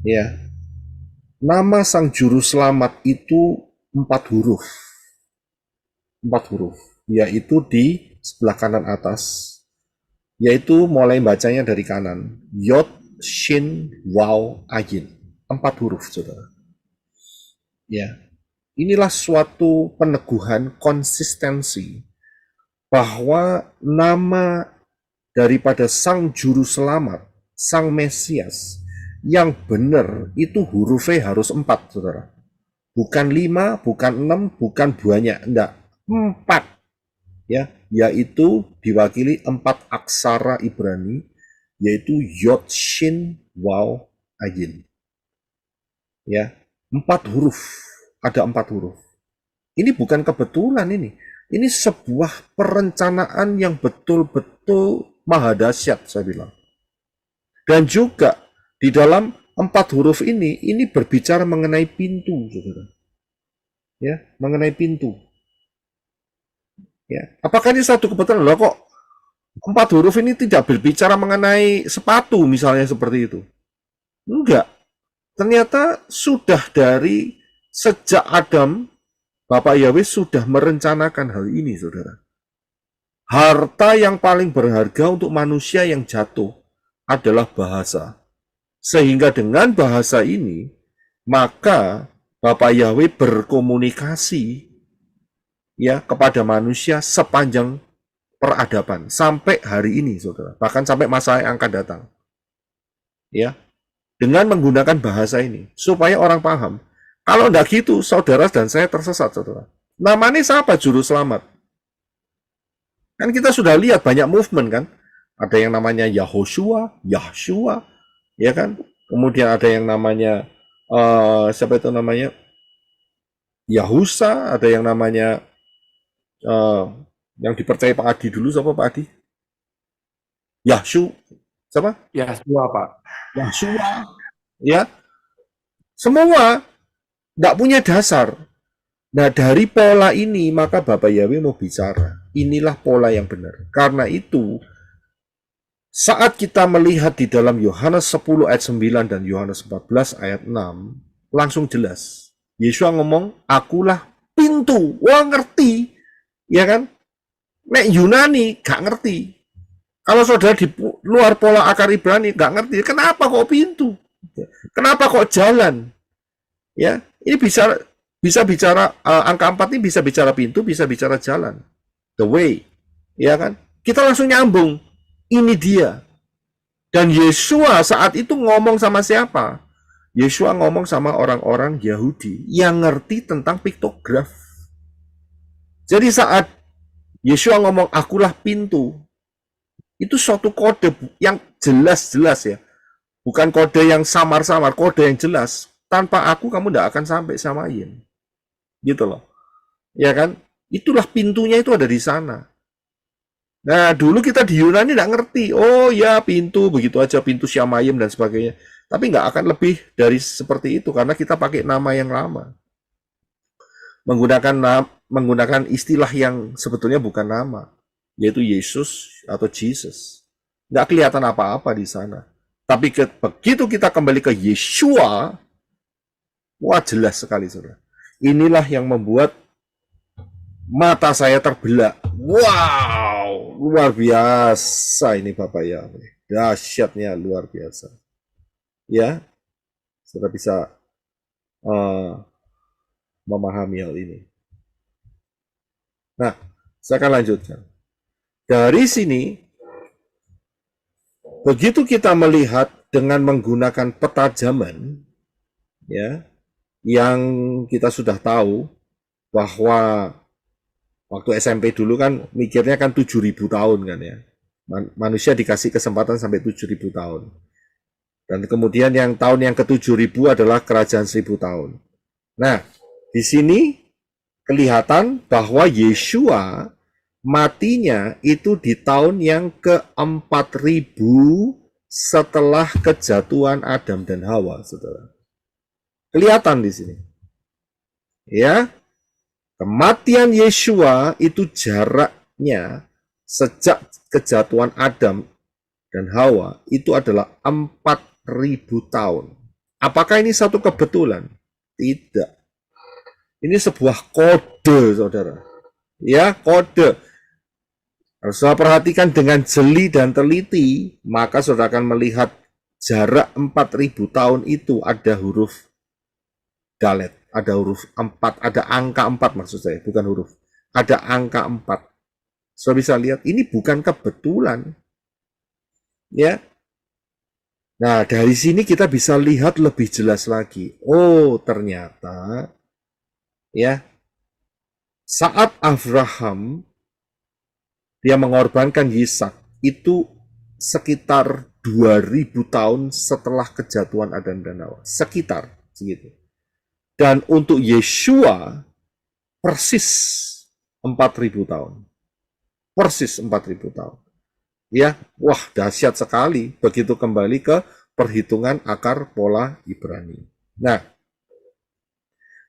ya, nama sang juru selamat itu 4 huruf. 4 huruf, yaitu di sebelah kanan atas, yaitu mulai bacanya dari kanan. Yod, Shin, Waw, Ayin. 4 huruf, saudara. Ya, inilah suatu peneguhan konsistensi bahwa nama daripada sang juru selamat, sang Mesias, yang benar itu hurufnya harus 4, saudara. Bukan 5, bukan 6, bukan banyak, enggak. 4. Ya, yaitu diwakili 4 aksara Ibrani, yaitu Yod, Shin, Waw, Ayin. Ya, 4 huruf. Ada 4 huruf. Ini bukan kebetulan ini. Ini sebuah perencanaan yang betul-betul maha dahsyat, saya bilang. Dan juga di dalam 4 huruf ini berbicara mengenai pintu, saudara. Ya, mengenai pintu. Ya, apakah ini satu kebetulan? Loh, kok 4 huruf ini tidak berbicara mengenai sepatu misalnya seperti itu? Enggak. Ternyata sudah dari sejak Adam, Bapak Yahweh sudah merencanakan hal ini, saudara. Harta yang paling berharga untuk manusia yang jatuh adalah bahasa. Sehingga dengan bahasa ini, maka Bapak Yahweh berkomunikasi ya kepada manusia sepanjang peradaban sampai hari ini, saudara. Bahkan sampai masa yang akan datang. Ya, dengan menggunakan bahasa ini supaya orang paham. Kalau enggak gitu, saudara dan saya tersesat, saudara. Namanya siapa juru selamat? Kan kita sudah lihat banyak movement kan. Ada yang namanya Yahoshua, Yahshua, ya kan? Kemudian ada yang namanya siapa itu namanya? Yahusa, ada yang namanya yang dipercaya Pak Adi dulu, siapa Pak Adi? Yahshu, siapa? Ya, semua Pak. Yahshua, ya. Semua nggak punya dasar. Nah, dari pola ini, maka Bapak Yahweh mau bicara. Inilah pola yang benar. Karena itu, saat kita melihat di dalam Yohanes 10 ayat 9 dan Yohanes 14 ayat 6, langsung jelas. Yesus ngomong, akulah pintu. Wah, ngerti. Ya kan? Nek Yunani, gak ngerti. Kalau saudara di luar pola akar Ibrani, gak ngerti. Kenapa kok pintu? Kenapa kok jalan? Ya, ini bisa bicara angka 4 ini bisa bicara pintu, bisa bicara jalan. The way. Ya kan? kita langsung nyambung. Ini dia. Dan Yeshua saat itu ngomong sama siapa? Yeshua ngomong sama orang-orang Yahudi yang ngerti tentang piktograf. Jadi saat Yeshua ngomong, akulah pintu, itu suatu kode yang jelas-jelas ya. Bukan kode yang samar-samar, kode yang jelas. Tanpa aku kamu tidak akan sampai samain. Gitu loh. Ya kan? Itulah pintunya, itu ada di sana. Nah, dulu kita di Yunani nggak ngerti. Oh ya, pintu, begitu aja, pintu Syamayim dan sebagainya. Tapi nggak akan lebih dari seperti itu, karena kita pakai nama yang lama. Menggunakan istilah yang sebetulnya bukan nama, yaitu Yesus atau Jesus. Nggak kelihatan apa-apa di sana. Tapi begitu kita kembali ke Yeshua, wah jelas sekali, saudara. Inilah yang membuat mata saya terbelah. Wow, luar biasa ini Bapak Yahweh. Dahsyatnya luar biasa. Ya, sudah bisa memahami hal ini. Nah, saya akan lanjutkan. Dari sini, begitu kita melihat dengan menggunakan peta zaman, ya, yang kita sudah tahu bahwa waktu SMP dulu kan mikirnya kan 7.000 tahun kan ya. Manusia dikasih kesempatan sampai 7.000 tahun. Dan kemudian yang tahun yang ke-7.000 adalah kerajaan 1.000 tahun. Nah, di sini kelihatan bahwa Yeshua matinya itu di tahun yang ke-4.000 setelah kejatuhan Adam dan Hawa, saudara. Kelihatan di sini. Ya, kematian Yeshua itu jaraknya sejak kejatuhan Adam dan Hawa itu adalah 4.000 tahun. Apakah ini satu kebetulan? Tidak. Ini sebuah kode, saudara. Ya, kode. Harus saudara perhatikan dengan jeli dan teliti, maka saudara akan melihat jarak 4.000 tahun itu ada huruf dalet, ada huruf 4, ada angka 4 maksud saya, bukan huruf. Ada angka 4. Saudara bisa lihat, ini bukan kebetulan. Ya. Nah, dari sini kita bisa lihat lebih jelas lagi. Oh, ternyata ya, saat Abraham dia mengorbankan Ishak itu sekitar 2.000 tahun setelah kejatuhan Adam dan Hawa. Sekitar segitu. Dan untuk Yeshua persis 4.000 tahun. Persis 4.000 tahun. Ya, wah dahsyat sekali begitu kembali ke perhitungan akar pola Ibrani. Nah,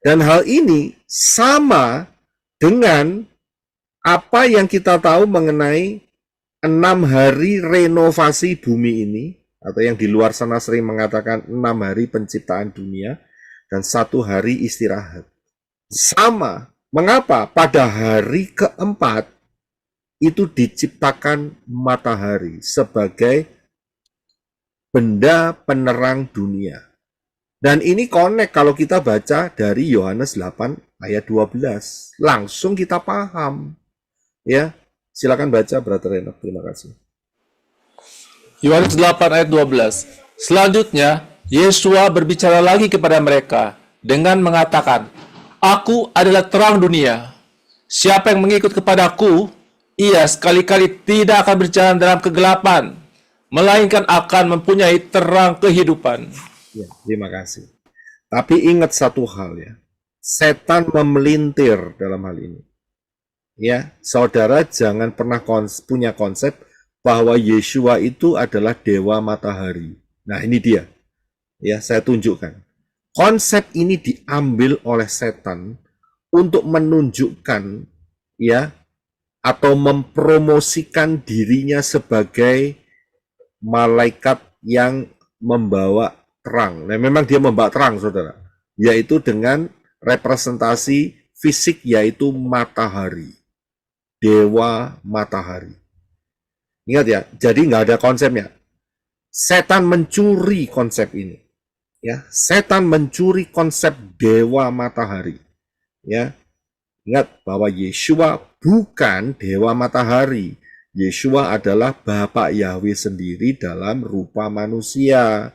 dan hal ini sama dengan apa yang kita tahu mengenai 6 hari renovasi bumi ini, atau yang di luar sana sering mengatakan 6 hari penciptaan dunia dan 1 hari istirahat. Sama. Mengapa? Pada hari keempat itu diciptakan matahari sebagai benda penerang dunia. Dan ini connect kalau kita baca dari Yohanes 8 ayat 12. Langsung kita paham. Ya, silakan baca Brother Enoch. Terima kasih. Yohanes 8 ayat 12. Selanjutnya, Yeshua berbicara lagi kepada mereka dengan mengatakan, Aku adalah terang dunia. Siapa yang mengikut kepadaku, ia sekali-kali tidak akan berjalan dalam kegelapan, melainkan akan mempunyai terang kehidupan. Ya, terima kasih. Tapi ingat satu hal ya, setan memelintir dalam hal ini. Ya, saudara jangan pernah punya konsep bahwa Yeshua itu adalah dewa matahari. Nah, ini dia. Ya, saya tunjukkan. Konsep ini diambil oleh setan untuk menunjukkan ya atau mempromosikan dirinya sebagai malaikat yang membawa terang. Nah, memang dia membawa terang, saudara. Yaitu dengan representasi fisik, yaitu matahari. Dewa matahari. Ingat ya, jadi nggak ada konsepnya. Setan mencuri konsep ini. Ya, setan mencuri konsep dewa matahari. Ya, ingat bahwa Yeshua bukan dewa matahari. Yeshua adalah Bapa Yahweh sendiri dalam rupa manusia,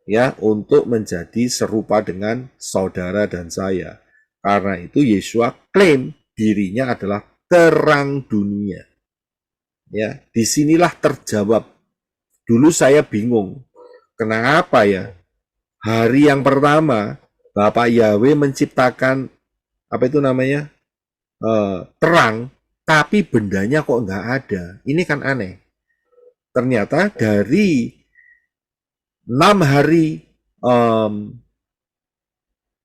ya, untuk menjadi serupa dengan saudara dan saya. Karena itu Yeshua klaim dirinya adalah terang dunia. Ya, disinilah terjawab. Dulu saya bingung, kenapa ya hari yang pertama Bapak Yahweh menciptakan apa itu namanya terang, tapi bendanya kok nggak ada. Ini kan aneh. Ternyata dari 6 hari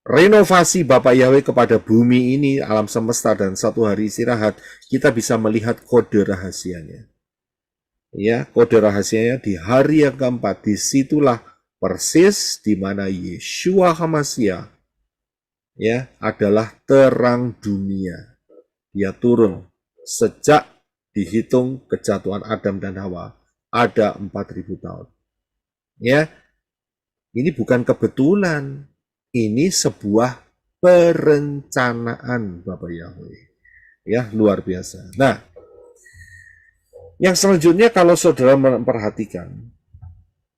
renovasi Bapak Yahweh kepada bumi ini, alam semesta, dan 1 hari istirahat, kita bisa melihat kode rahasianya. Ya, kode rahasianya di hari yang keempat. Disitulah persis di mana Yeshua HaMashiach, ya, adalah terang dunia. Dia turun sejak dihitung kejatuhan Adam dan Hawa ada 4.000 tahun. Ya, ini bukan kebetulan. Ini sebuah perencanaan Bapak Yahweh. Ya, luar biasa. Nah, yang selanjutnya kalau saudara memperhatikan,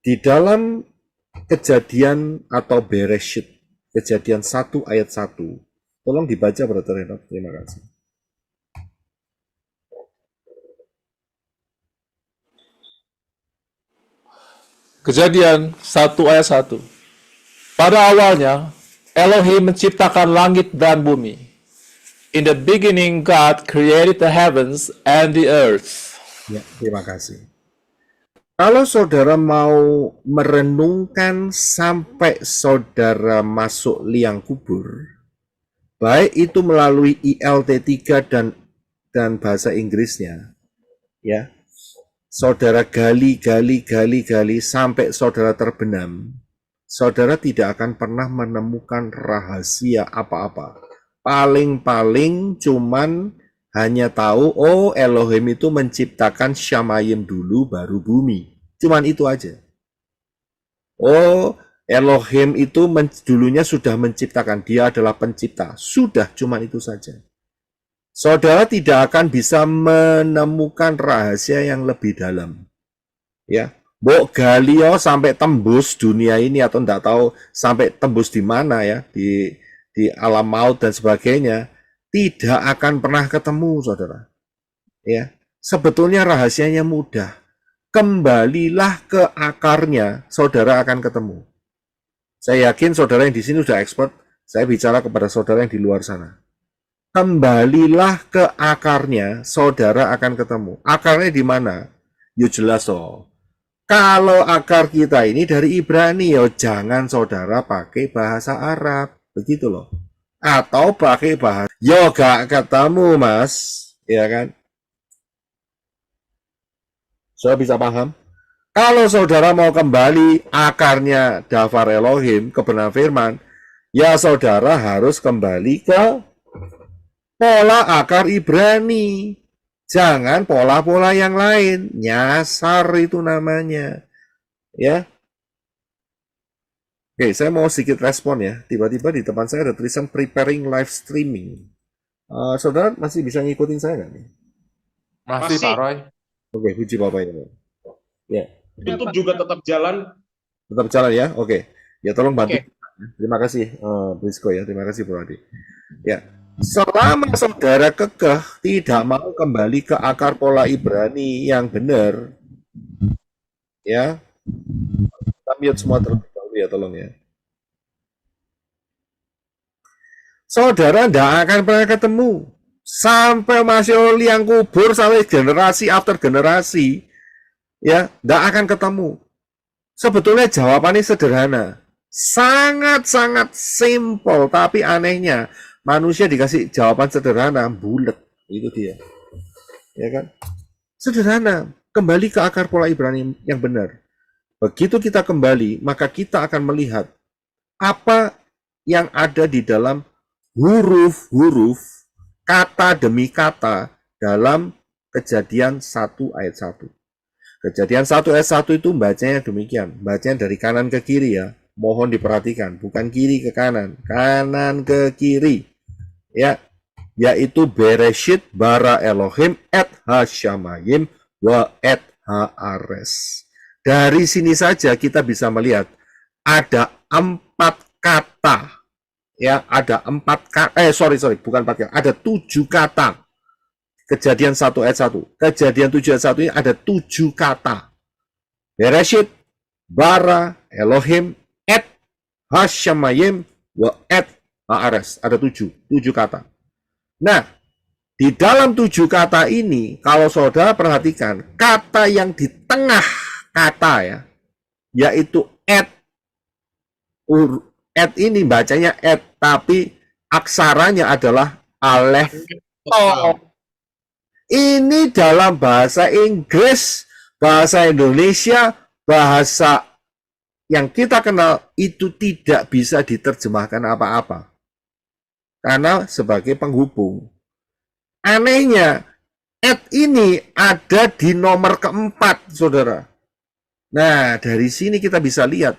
di dalam Kejadian atau Bereshit, Kejadian 1 ayat 1, tolong dibaca Brother Henok, terima kasih. Kejadian 1 ayat 1. Pada awalnya, Elohim menciptakan langit dan bumi. In the beginning, God created the heavens and the earth. Ya, terima kasih. Kalau saudara mau merenungkan sampai saudara masuk liang kubur, baik itu melalui ILT3 dan bahasa Inggrisnya, ya, saudara gali sampai saudara terbenam, saudara tidak akan pernah menemukan rahasia apa-apa. Paling-paling cuman hanya tahu, oh Elohim itu menciptakan Shamayim dulu baru bumi. Cuman itu aja. Oh, Elohim itu dulunya sudah menciptakan, dia adalah pencipta. Sudah, cuman itu saja. Saudara tidak akan bisa menemukan rahasia yang lebih dalam. Ya, Mbok gali sampai tembus dunia ini atau enggak tahu sampai tembus di mana ya, di alam maut dan sebagainya, tidak akan pernah ketemu, saudara. Ya, sebetulnya rahasianya mudah. Kembalilah ke akarnya, saudara akan ketemu. Saya yakin saudara yang di sini sudah expert. Saya bicara kepada saudara yang di luar sana. Kembalilah ke akarnya, saudara akan ketemu. Akarnya di mana? Ya jelas toh. Kalau akar kita ini dari Ibrani, ya jangan saudara pakai bahasa Arab, begitu loh. Atau pakai bahasa, ya gak ketemu mas, ya kan? Saudara bisa paham? Kalau saudara mau kembali akarnya Dafar Elohim, kebenaran firman, ya saudara harus kembali ke pola akar Ibrani. Jangan pola-pola yang lain. Nyasar itu namanya. Ya. Oke, saya mau sedikit respon ya. Tiba-tiba di depan saya ada tulisan preparing live streaming. Saudara masih bisa ngikutin saya nggak nih? Masih, Masih. Pak Roy. Oke, puji Bapak ya. Ya, YouTube juga tetap jalan. tetap jalan ya. Oke. Ya tolong bantu. Oke. Terima kasih Brisco ya. Terima kasih Bro Adi. Ya. Selama saudara kekeh tidak mau kembali ke akar pola Ibrani yang benar, ya, kita mute semua terlebih dahulu ya, tolong ya. Saudara tidak akan pernah ketemu sampai masih liang kubur sampai generasi after generasi, ya, tidak akan ketemu. Sebetulnya jawabannya sederhana, sangat-sangat simple, tapi anehnya manusia dikasih jawaban sederhana, bulat, itu dia, ya kan? Sederhana, kembali ke akar pola Ibrani yang benar. Begitu kita kembali, maka kita akan melihat apa yang ada di dalam huruf-huruf, kata demi kata dalam Kejadian 1 ayat 1. Kejadian 1 ayat 1 itu bacanya demikian, bacanya dari kanan ke kiri ya. Mohon diperhatikan, bukan kiri ke kanan, kanan ke kiri. Ya, yaitu Bereshit bara Elohim et hashamayim wa et haares. Dari sini saja kita bisa melihat ada 4 kata. Ya, ada 4 kata, bukan 4 kata, ada 7 kata. Kejadian 1 ayat 1. Kejadian 7 ayat 1 ini ada 7 kata. Bereshit, bara, Elohim, et, hashamayim, wa et, haares. Ada 7 kata. Nah, di dalam 7 kata ini, kalau saudara perhatikan, kata yang di tengah kata ya, yaitu et ini bacanya et, tapi aksaranya adalah alef. Ini dalam bahasa Inggris, bahasa Indonesia, bahasa yang kita kenal itu tidak bisa diterjemahkan apa-apa. Karena sebagai penghubung. Anehnya, et ini ada di nomor keempat, saudara. Nah, dari sini kita bisa lihat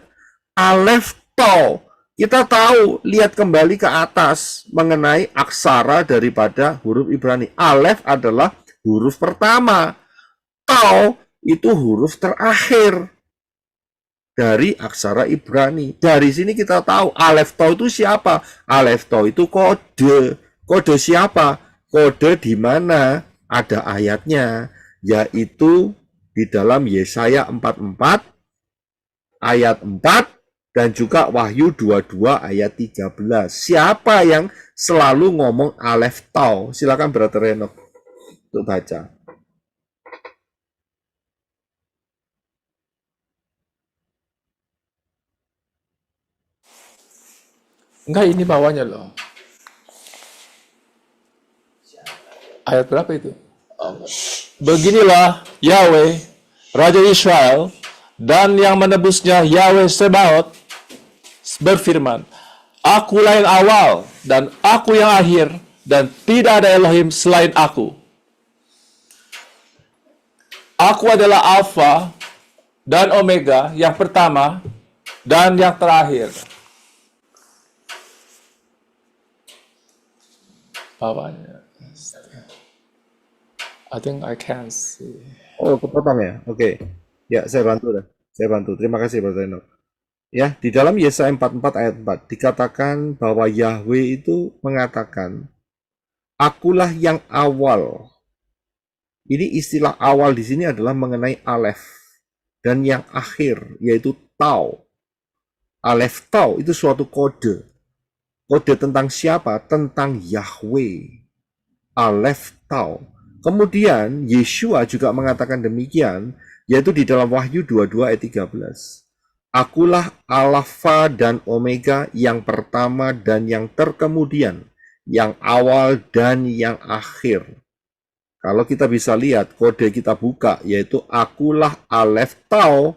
alef to. Kita tahu, lihat kembali ke atas mengenai aksara daripada huruf Ibrani. Alef adalah huruf pertama. Tau itu huruf terakhir dari aksara Ibrani. Dari sini kita tahu alef tau itu siapa? Alef tau itu kode. Kode siapa? Kode di mana ada ayatnya, yaitu di dalam Yesaya 44 ayat 4 dan juga Wahyu 22 ayat 13. Siapa yang selalu ngomong alef tau? Silakan Brother Enoch untuk baca. Enggak, ini bawahnya loh. Ayat berapa itu? Beginilah Yahweh, Raja Israel, dan yang menebusnya Yahweh Sebaot, berfirman, Akulah yang awal, dan aku yang akhir, dan tidak ada Elohim selain aku. Aku adalah Alfa dan Omega, yang pertama dan yang terakhir. Bawahnya. I think I can see. Oh, kepotong ya? Oke. Ya, saya bantu dah. Saya bantu. Terima kasih, Brother Enoch. Ya, di dalam Yesaya 44 ayat 4 dikatakan bahwa Yahweh itu mengatakan, Akulah yang awal. Ini istilah awal di sini adalah mengenai alef. Dan yang akhir, yaitu tau. Alef tau itu suatu kode. Kode tentang siapa? Tentang Yahweh. Alef tau. Kemudian Yeshua juga mengatakan demikian, yaitu di dalam Wahyu 22 ayat 13. Akulah Alfa dan Omega, yang pertama dan yang terkemudian, yang awal dan yang akhir. Kalau kita bisa lihat, kode kita buka, yaitu akulah Alef Tau,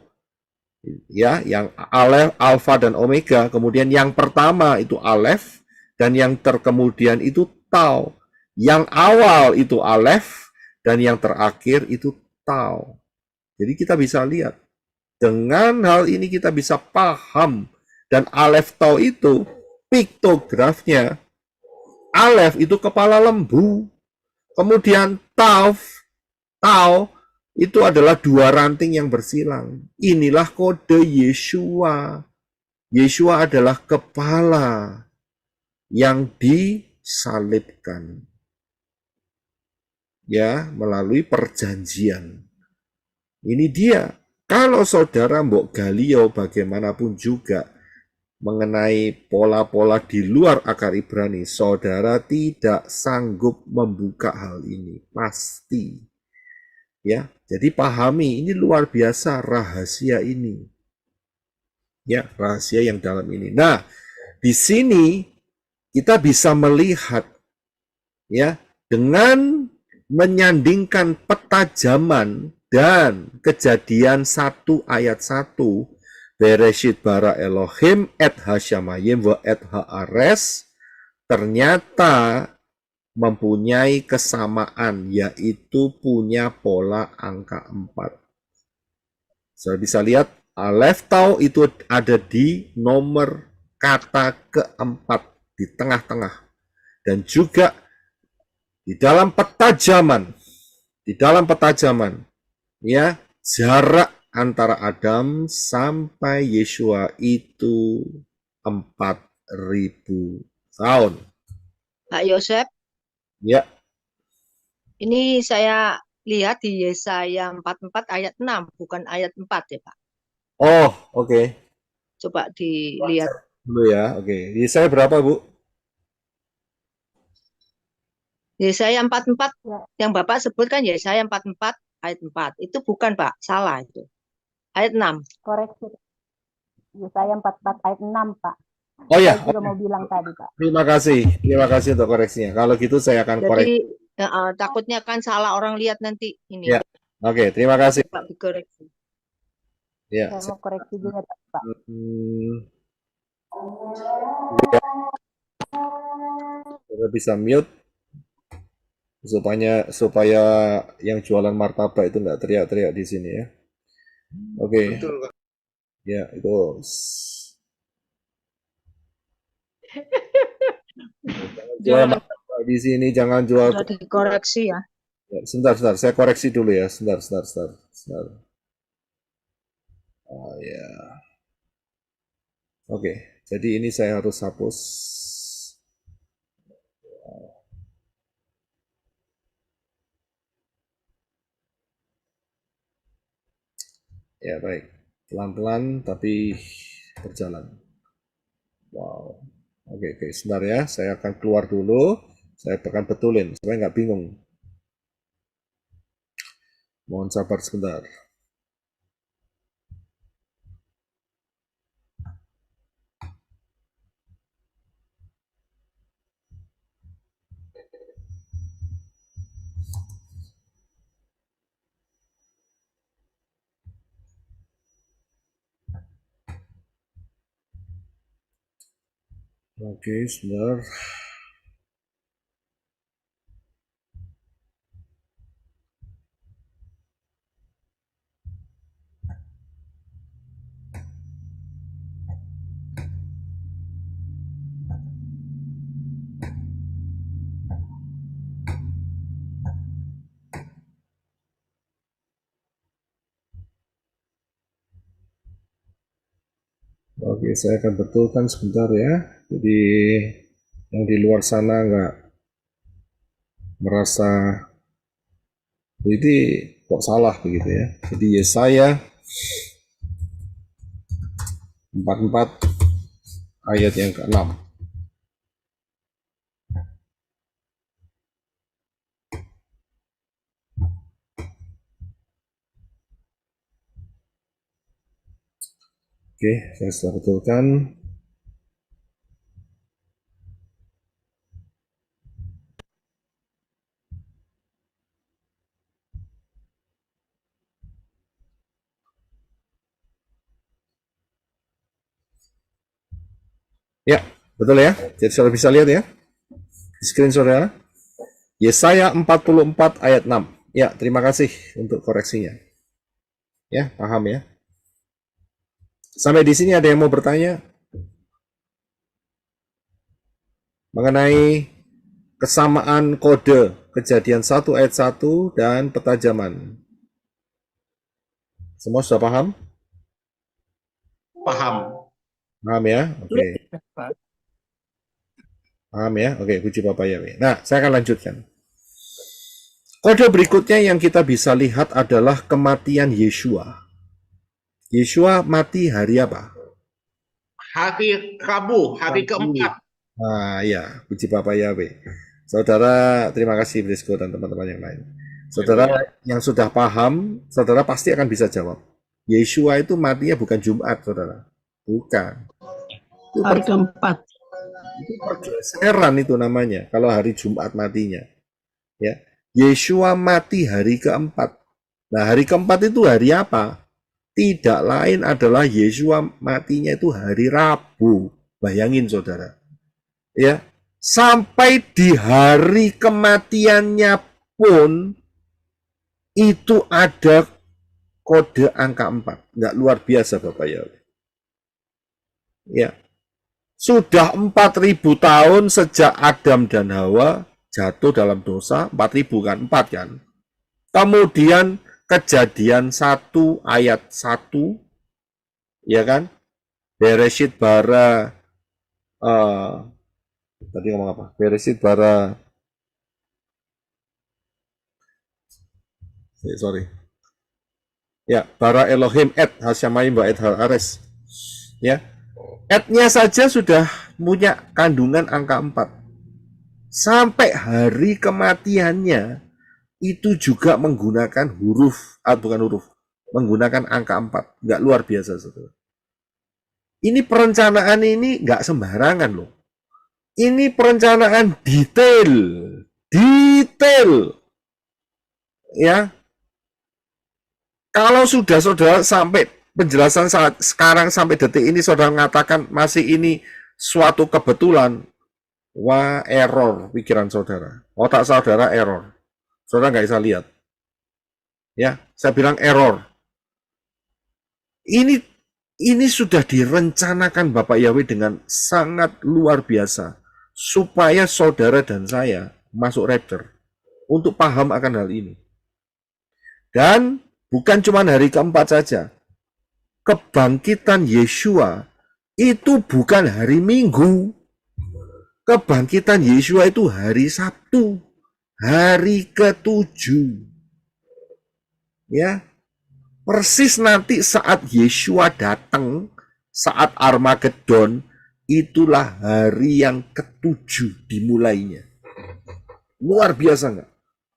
ya, yang Alef, Alfa dan Omega, kemudian yang pertama itu Alef, dan yang terkemudian itu Tau. Yang awal itu alef, dan yang terakhir itu tau. Jadi kita bisa lihat, dengan hal ini kita bisa paham, dan alef tau itu, piktografnya, alef itu kepala lembu, kemudian tau itu adalah 2 ranting yang bersilang. Inilah kode Yeshua. Yeshua adalah kepala yang disalibkan. Ya, melalui perjanjian. Ini dia. Kalau saudara mbok galio bagaimanapun juga mengenai pola-pola di luar akar Ibrani, saudara tidak sanggup membuka hal ini. Pasti. Ya, jadi pahami, ini luar biasa rahasia ini. Ya, rahasia yang dalam ini. Nah, di sini kita bisa melihat, ya, dengan menyandingkan peta zaman dan Kejadian 1 ayat 1, Bereshit bara Elohim et hashamayim wa et haares, ternyata mempunyai kesamaan, yaitu punya pola angka 4. Saya bisa lihat alef tau itu ada di nomor kata keempat, di tengah-tengah. Dan juga di dalam peta zaman, ya, jarak antara Adam sampai Yeshua itu 4.000 tahun. Pak Yosef, Ya, ini saya lihat di Yesaya 44 ayat 6, bukan ayat 4 ya Pak. oh oke. Coba dilihat. Dulu ya, oke. Yesaya berapa, Bu? Yesaya 44 Ya. yang Bapak sebut kan Yesaya 44 ayat 4. Itu bukan Pak, salah itu. Ayat 6. Koreksi. Yesaya 44 ayat 6, Pak. Oh ya, Saya juga mau bilang tadi, Pak. terima kasih untuk koreksinya. Kalau gitu saya akan koreksi. Jadi takutnya kan salah orang lihat nanti ini. Ya, oke, terima kasih. Pak dikoreksi. Ya, Saya mau koreksi juga, Pak. hmm, ya, kita bisa mute supaya yang jualan martabak itu nggak teriak-teriak di sini ya. Oke, Betul, Kak. ya itu. Jual martabak di sini, jangan jual. Sudah dikoreksi ya. Ya, sebentar, saya koreksi dulu ya. Sebentar. Oh ya. Oke, jadi ini saya harus hapus. Ya baik, pelan-pelan tapi berjalan. Wow. Oke, sebentar ya. Saya akan keluar dulu. Saya akan betulin supaya nggak bingung. Mohon sabar sebentar. Oke, sebentar. Oke, saya akan betulkan sebentar ya. Jadi yang di luar sana nggak merasa ini kok salah begitu ya. Jadi Yesaya 44 ayat yang ke-6. Oke, saya sudah betulkan. Ya, betul ya. Jadi saudara bisa lihat ya. Di screen saudara. Yesaya 44 ayat 6. Ya, terima kasih untuk koreksinya. Ya, paham ya. Sampai di sini ada yang mau bertanya mengenai kesamaan kode Kejadian 1 ayat 1 dan petajaman. Semua sudah paham? Paham. Paham ya? Oke. Paham ya? Oke, puji Bapak Yahweh. Nah, saya akan lanjutkan. Kode berikutnya yang kita bisa lihat adalah kematian Yeshua. Yeshua mati hari apa? Hari Rabu, hari keempat. Nah, ya, puji Bapak Yahweh. Saudara, terima kasih Brisco dan teman-teman yang lain. Saudara yang sudah paham, saudara pasti akan bisa jawab. Yeshua itu matinya bukan Jumat, saudara. Bukan. Itu Hari keempat. itu pergeseran itu namanya, kalau hari Jumat matinya. Ya, Yeshua mati hari keempat. Nah, hari keempat itu hari apa? Tidak lain adalah Yeshua matinya itu hari Rabu. Bayangin saudara. Ya, sampai di hari kematiannya pun itu ada kode angka 4. Nggak luar biasa Bapak ya. Ya. Sudah 4.000 tahun sejak Adam dan Hawa jatuh dalam dosa, 4.000 kan, 4 kan. Kemudian Kejadian 1 ayat 1, ya kan? Bereshit bara tadi ngomong apa? Bereshit bara sorry. Ya, bara Elohim et hasyamayim wa et haares. Ya. Et-nya saja sudah punya kandungan angka 4. Sampai hari kematiannya itu juga menggunakan menggunakan angka 4. Nggak luar biasa, saudara. Ini perencanaan ini nggak sembarangan loh. Ini perencanaan detail. Ya. Kalau sudah saudara sampai penjelasan saat sekarang sampai detik ini saudara mengatakan masih ini suatu kebetulan, wah error pikiran saudara. Otak saudara error. Saudara nggak bisa lihat. Ya, saya bilang error. Ini sudah direncanakan Bapak Yahweh dengan sangat luar biasa supaya saudara dan saya masuk rapture untuk paham akan hal ini. Dan bukan cuma hari keempat saja. Kebangkitan Yeshua itu bukan hari Minggu. Kebangkitan Yeshua itu hari Sabtu, hari ke-7. Ya. Persis nanti saat Yeshua datang, saat Armageddon, itulah hari yang ke-7 dimulainya. Luar biasa enggak?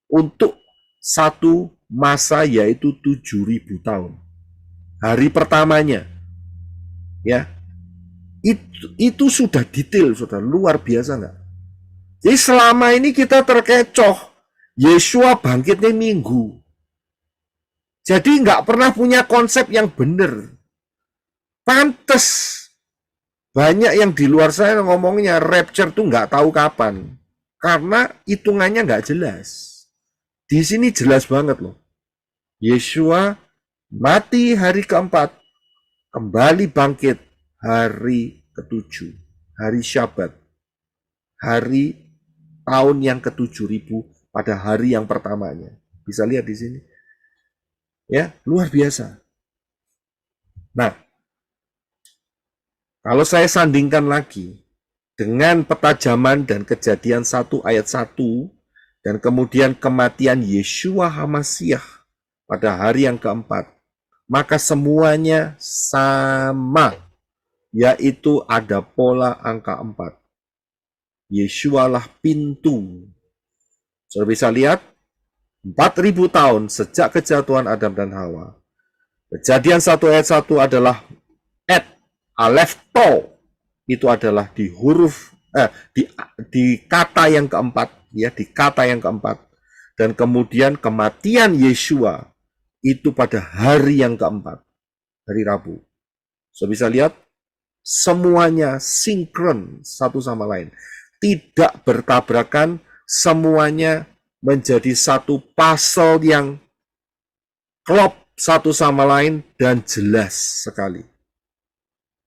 Untuk satu masa yaitu 7.000 tahun. Hari pertamanya. Ya. Itu sudah detail, saudara. Luar biasa enggak? Jadi selama ini kita terkecoh. Yeshua bangkitnya Minggu. Jadi nggak pernah punya konsep yang benar. Pantes. Banyak yang di luar sana ngomongnya rapture tuh nggak tahu kapan. Karena hitungannya nggak jelas. Di sini jelas banget loh. Yeshua mati hari keempat. Kembali bangkit hari ke-7. Hari Syabat. Hari tahun yang ke-7.000 pada hari yang pertamanya. Bisa lihat di sini. Ya, luar biasa. Nah, kalau saya sandingkan lagi dengan peta zaman dan Kejadian 1 ayat 1 dan kemudian kematian Yeshua HaMasyiah pada hari yang keempat, maka semuanya sama, yaitu ada pola angka 4. Yeshua lah pintu. Sudah bisa lihat? 4.000 tahun sejak kejatuhan Adam dan Hawa. Kejadian 1 ayat 1 adalah et, alef, to. Itu adalah di huruf, di kata yang keempat. Ya, di kata yang keempat. Dan kemudian kematian Yeshua itu pada hari yang keempat. Hari Rabu. So bisa lihat, semuanya sinkron satu sama lain. Tidak bertabrakan, semuanya menjadi satu puzzle yang klop satu sama lain dan jelas sekali.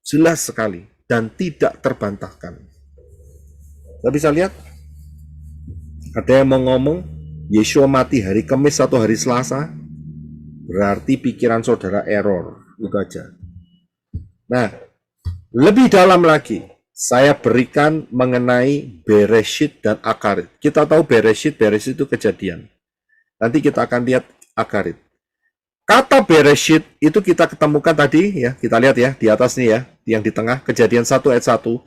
Jelas sekali dan tidak terbantahkan. Kita bisa lihat, ada yang mau ngomong, Yeshua mati hari Kamis atau hari Selasa, berarti pikiran saudara error. Itu aja. Nah, lebih dalam lagi, saya berikan mengenai Bereshit dan Akarit. Kita tahu Bereshit itu kejadian. Nanti kita akan lihat Akarit. Kata Bereshit itu kita ketemukan tadi, ya, kita lihat ya, di atas nih ya, yang di tengah, Kejadian 1 ayat 1.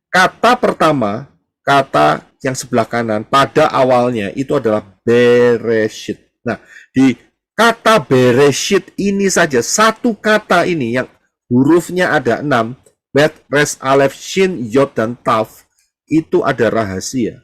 Kata pertama, kata yang sebelah kanan, pada awalnya itu adalah Bereshit. Nah, di kata Bereshit ini saja, satu kata ini yang hurufnya ada 6, Bet, Res, Alef, Shin, Yod, dan Taf, itu ada rahasia.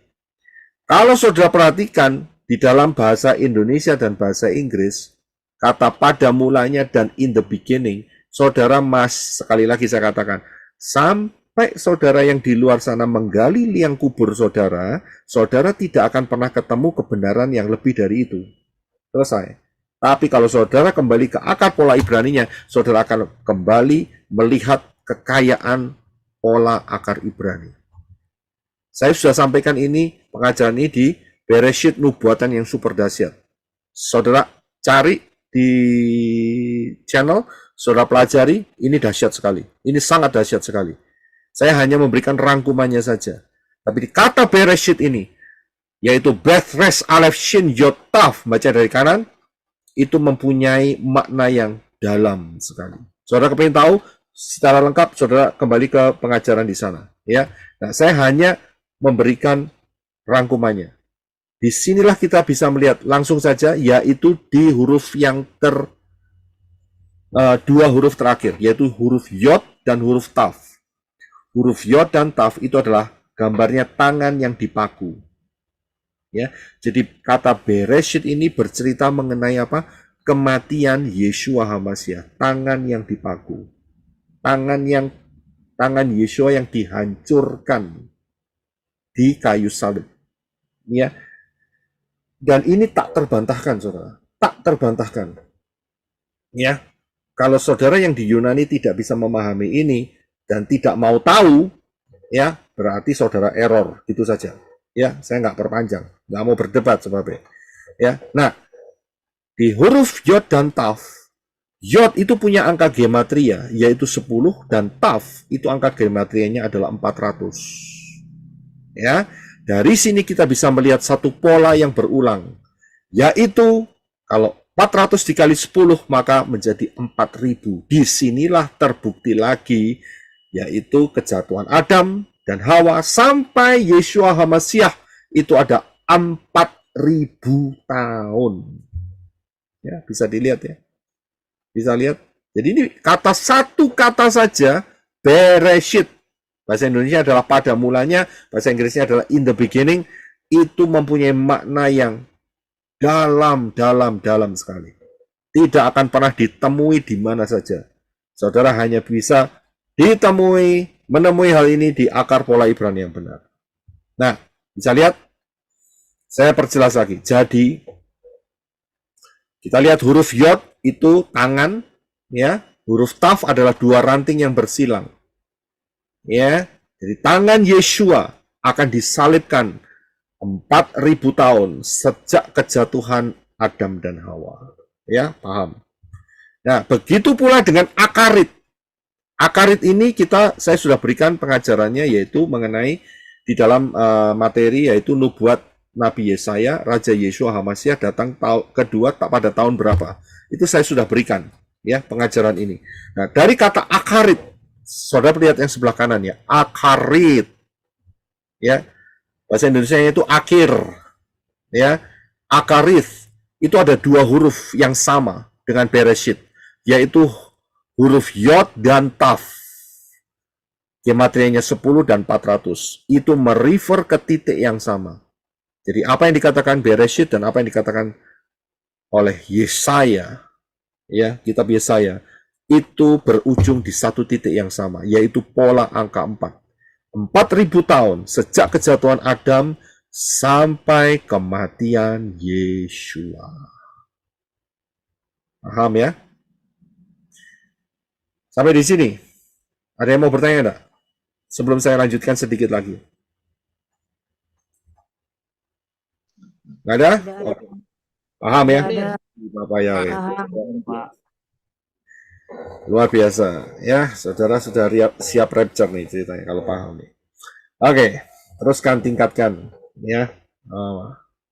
Kalau saudara perhatikan, di dalam bahasa Indonesia dan bahasa Inggris, kata pada mulanya dan in the beginning, saudara sekali lagi saya katakan, sampai saudara yang di luar sana menggali liang kubur saudara, saudara tidak akan pernah ketemu kebenaran yang lebih dari itu. Selesai. Tapi kalau saudara kembali ke akar pola Ibraninya, saudara akan kembali melihat kekayaan pola akar Ibrani. Saya sudah sampaikan ini, pengajaran ini di Bereshit Nubuatan yang super dahsyat. Saudara cari di channel, saudara pelajari, ini dahsyat sekali. Ini sangat dahsyat sekali. Saya hanya memberikan rangkumannya saja. Tapi di kata Bereshit ini, yaitu Beth Res Aleph Shin Yod Tav, baca dari kanan, itu mempunyai makna yang dalam sekali. Saudara kepingin tahu secara lengkap, saudara kembali ke pengajaran di sana. Ya, nah saya hanya memberikan rangkumannya. Disinilah kita bisa melihat langsung saja, yaitu di huruf yang dua huruf terakhir, yaitu huruf Yod dan huruf Tav. Huruf Yod dan Tav itu adalah gambarnya tangan yang dipaku. Ya, jadi kata Bereshit ini bercerita mengenai apa? Kematian Yeshua HaMashiach, tangan yang dipaku, tangan Yeshua yang dihancurkan di kayu salib. Ya, dan ini tak terbantahkan, saudara, tak terbantahkan. Ya, kalau saudara yang di Yunani tidak bisa memahami ini dan tidak mau tahu, ya berarti saudara error, gitu saja. Ya, saya nggak perpanjang, nggak mau berdebat sebabnya. Ya, nah di huruf Yod dan Tav, Yod itu punya angka gematria, yaitu 10, dan Tav itu angka gematrianya adalah 400. Ya, dari sini kita bisa melihat satu pola yang berulang, yaitu kalau 400 dikali 10 maka menjadi 4000. Disinilah terbukti lagi, yaitu kejatuhan Adam dan Hawa sampai Yeshua HaMashiach itu ada 4000 tahun. Ya, bisa dilihat ya. Bisa lihat. Jadi ini satu kata saja, Bereshit. Bahasa Indonesia adalah pada mulanya, bahasa Inggrisnya adalah in the beginning, itu mempunyai makna yang dalam sekali. Tidak akan pernah ditemui di mana saja. Saudara hanya bisa menemui hal ini di akar pola Ibrani yang benar. Nah, bisa lihat? Saya perjelas lagi. Jadi, kita lihat huruf Yod itu tangan, ya. Huruf Tav adalah dua ranting yang bersilang. Ya, jadi tangan Yeshua akan disalibkan 4000 tahun sejak kejatuhan Adam dan Hawa. Ya, paham? Nah, begitu pula dengan akarit. Akarit ini saya sudah berikan pengajarannya, yaitu mengenai di dalam materi, yaitu nubuat Nabi Yesaya, Raja Yeshua HaMashiach datang kedua pada tahun berapa. Itu saya sudah berikan, ya, pengajaran ini. Nah, dari kata akarit, saudara lihat yang sebelah kanan ya, akarit, ya, bahasa Indonesia itu akhir, ya, akarit, itu ada dua huruf yang sama dengan Bereshit, yaitu huruf Yod dan Tav. Gematrianya 10 dan 400. Itu merefer ke titik yang sama. Jadi apa yang dikatakan Bereshit dan apa yang dikatakan oleh Yesaya, ya, kitab Yesaya, itu berujung di satu titik yang sama, yaitu pola angka 4. 4000 tahun sejak kejatuhan Adam sampai kematian Yeshua. Paham ya? Sampai di sini. Ada yang mau bertanya enggak? Sebelum saya lanjutkan sedikit lagi. Nggak ada? Oh, paham ya? Bapak Yahweh. Luar biasa. Ya, saudara sudah siap rapture nih ceritanya, kalau paham nih. Oke, teruskan, tingkatkan. Ya,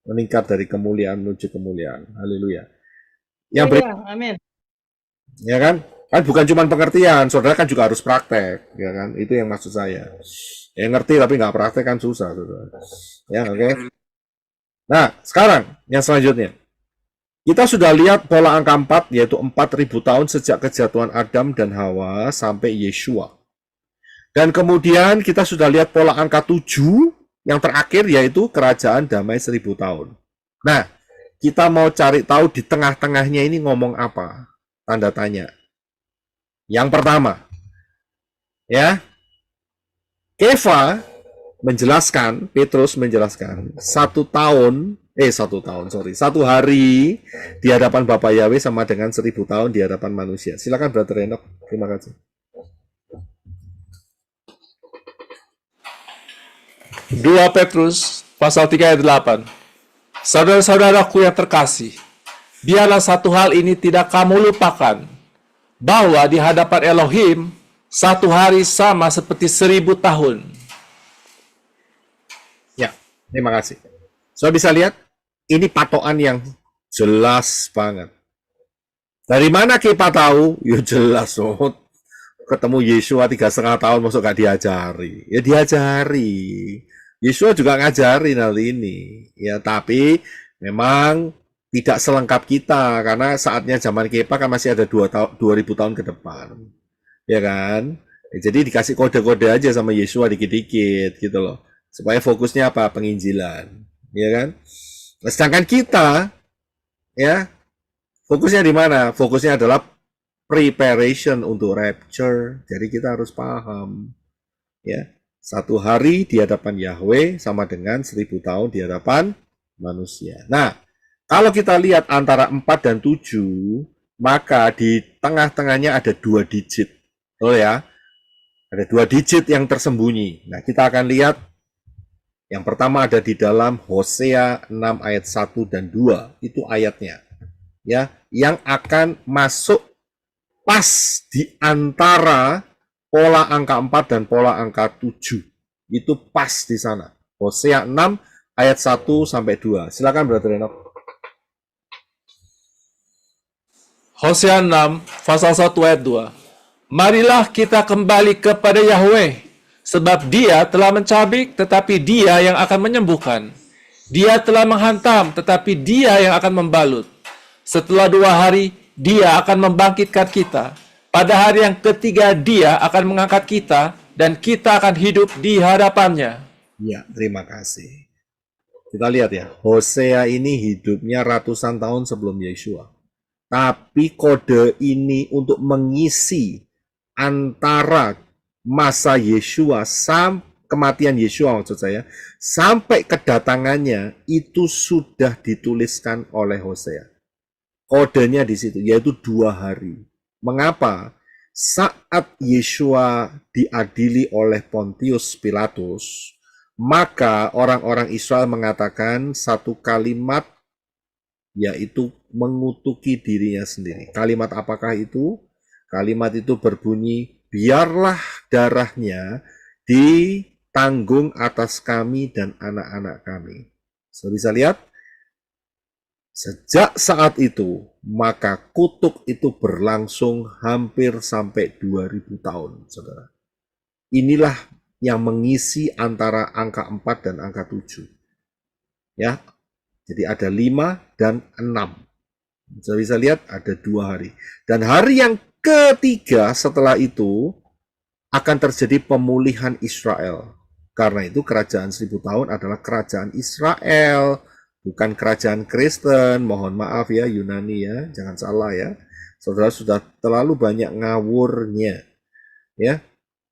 meningkat dari kemuliaan menuju kemuliaan. Haleluya. Yang amin. Ya kan? Kan bukan cuma pengertian, saudara kan juga harus praktek, ya kan? Itu yang maksud saya. Yang ngerti tapi nggak praktek kan susah, saudara. Ya, oke. Nah, sekarang yang selanjutnya. Kita sudah lihat pola angka 4, yaitu 4000 tahun sejak kejatuhan Adam dan Hawa sampai Yeshua. Dan kemudian kita sudah lihat pola angka 7, yang terakhir yaitu kerajaan damai 1000 tahun. Nah, kita mau cari tahu di tengah-tengahnya ini ngomong apa? Tanda tanya. Yang pertama, ya, Petrus menjelaskan, satu hari di hadapan Bapak Yahweh sama dengan 1000 tahun di hadapan manusia. Silakan Brother Enoch, terima kasih. 2 Petrus pasal 3 ayat 8. Saudara-saudaraku yang terkasih, biarlah satu hal ini tidak kamu lupakan, bahwa di hadapan Elohim, satu hari sama seperti 1000 tahun. Ya, terima kasih. So bisa lihat, ini patokan yang jelas banget. Dari mana kita tahu? Ya jelas, oh. Ketemu Yesua 3,5 tahun, masuk gak diajari? Ya diajari. Yesua juga ngajarin hal ini. Ya, tapi memang tidak selengkap kita, karena saatnya zaman Kepa kan masih ada 2000 tahun ke depan. Ya kan? Jadi dikasih kode-kode aja sama Yesua dikit-dikit gitu loh. Supaya fokusnya apa? Penginjilan. Ya kan? Nah, sedangkan kita, ya, fokusnya di mana? Fokusnya adalah preparation untuk rapture. Jadi kita harus paham, ya, satu hari di hadapan Yahweh sama dengan 1000 tahun di hadapan manusia. Nah, kalau kita lihat antara 4 dan 7, maka di tengah-tengahnya ada 2 digit. Oh ya, ada 2 digit yang tersembunyi. Nah, kita akan lihat yang pertama ada di dalam Hosea 6 ayat 1 dan 2. Itu ayatnya, ya, yang akan masuk pas di antara pola angka 4 dan pola angka 7. Itu pas di sana. Hosea 6 ayat 1 sampai 2. Silakan Brother Enoch. Hosea 6, pasal 1 ayat 2. Marilah kita kembali kepada Yahweh, sebab Dia telah mencabik, tetapi Dia yang akan menyembuhkan. Dia telah menghantam, tetapi Dia yang akan membalut. Setelah 2 hari, Dia akan membangkitkan kita. Pada hari yang ketiga, Dia akan mengangkat kita, dan kita akan hidup di hadapannya. Ya, terima kasih. Kita lihat ya, Hosea ini hidupnya ratusan tahun sebelum Yesua. Tapi kode ini untuk mengisi antara masa Yesua kematian Yesua maksud saya, sampai kedatangannya itu sudah dituliskan oleh Hosea. Kodenya di situ, yaitu 2 hari. Mengapa? Saat Yesua diadili oleh Pontius Pilatus, maka orang-orang Israel mengatakan satu kalimat, yaitu mengutuki dirinya sendiri. Kalimat apakah itu? Kalimat itu berbunyi, biarlah darahnya ditanggung atas kami dan anak-anak kami. So, bisa lihat? Sejak saat itu, maka kutuk itu berlangsung hampir sampai 2000 tahun, saudara. Inilah yang mengisi antara angka 4 dan angka 7. Ya, jadi ada 5 dan 6. Bisa lihat ada 2 hari. Dan hari yang ketiga setelah itu akan terjadi pemulihan Israel. Karena itu kerajaan 1000 tahun adalah kerajaan Israel, bukan kerajaan Kristen. Mohon maaf ya Yunani ya, jangan salah ya. Saudara sudah terlalu banyak ngawurnya. Ya.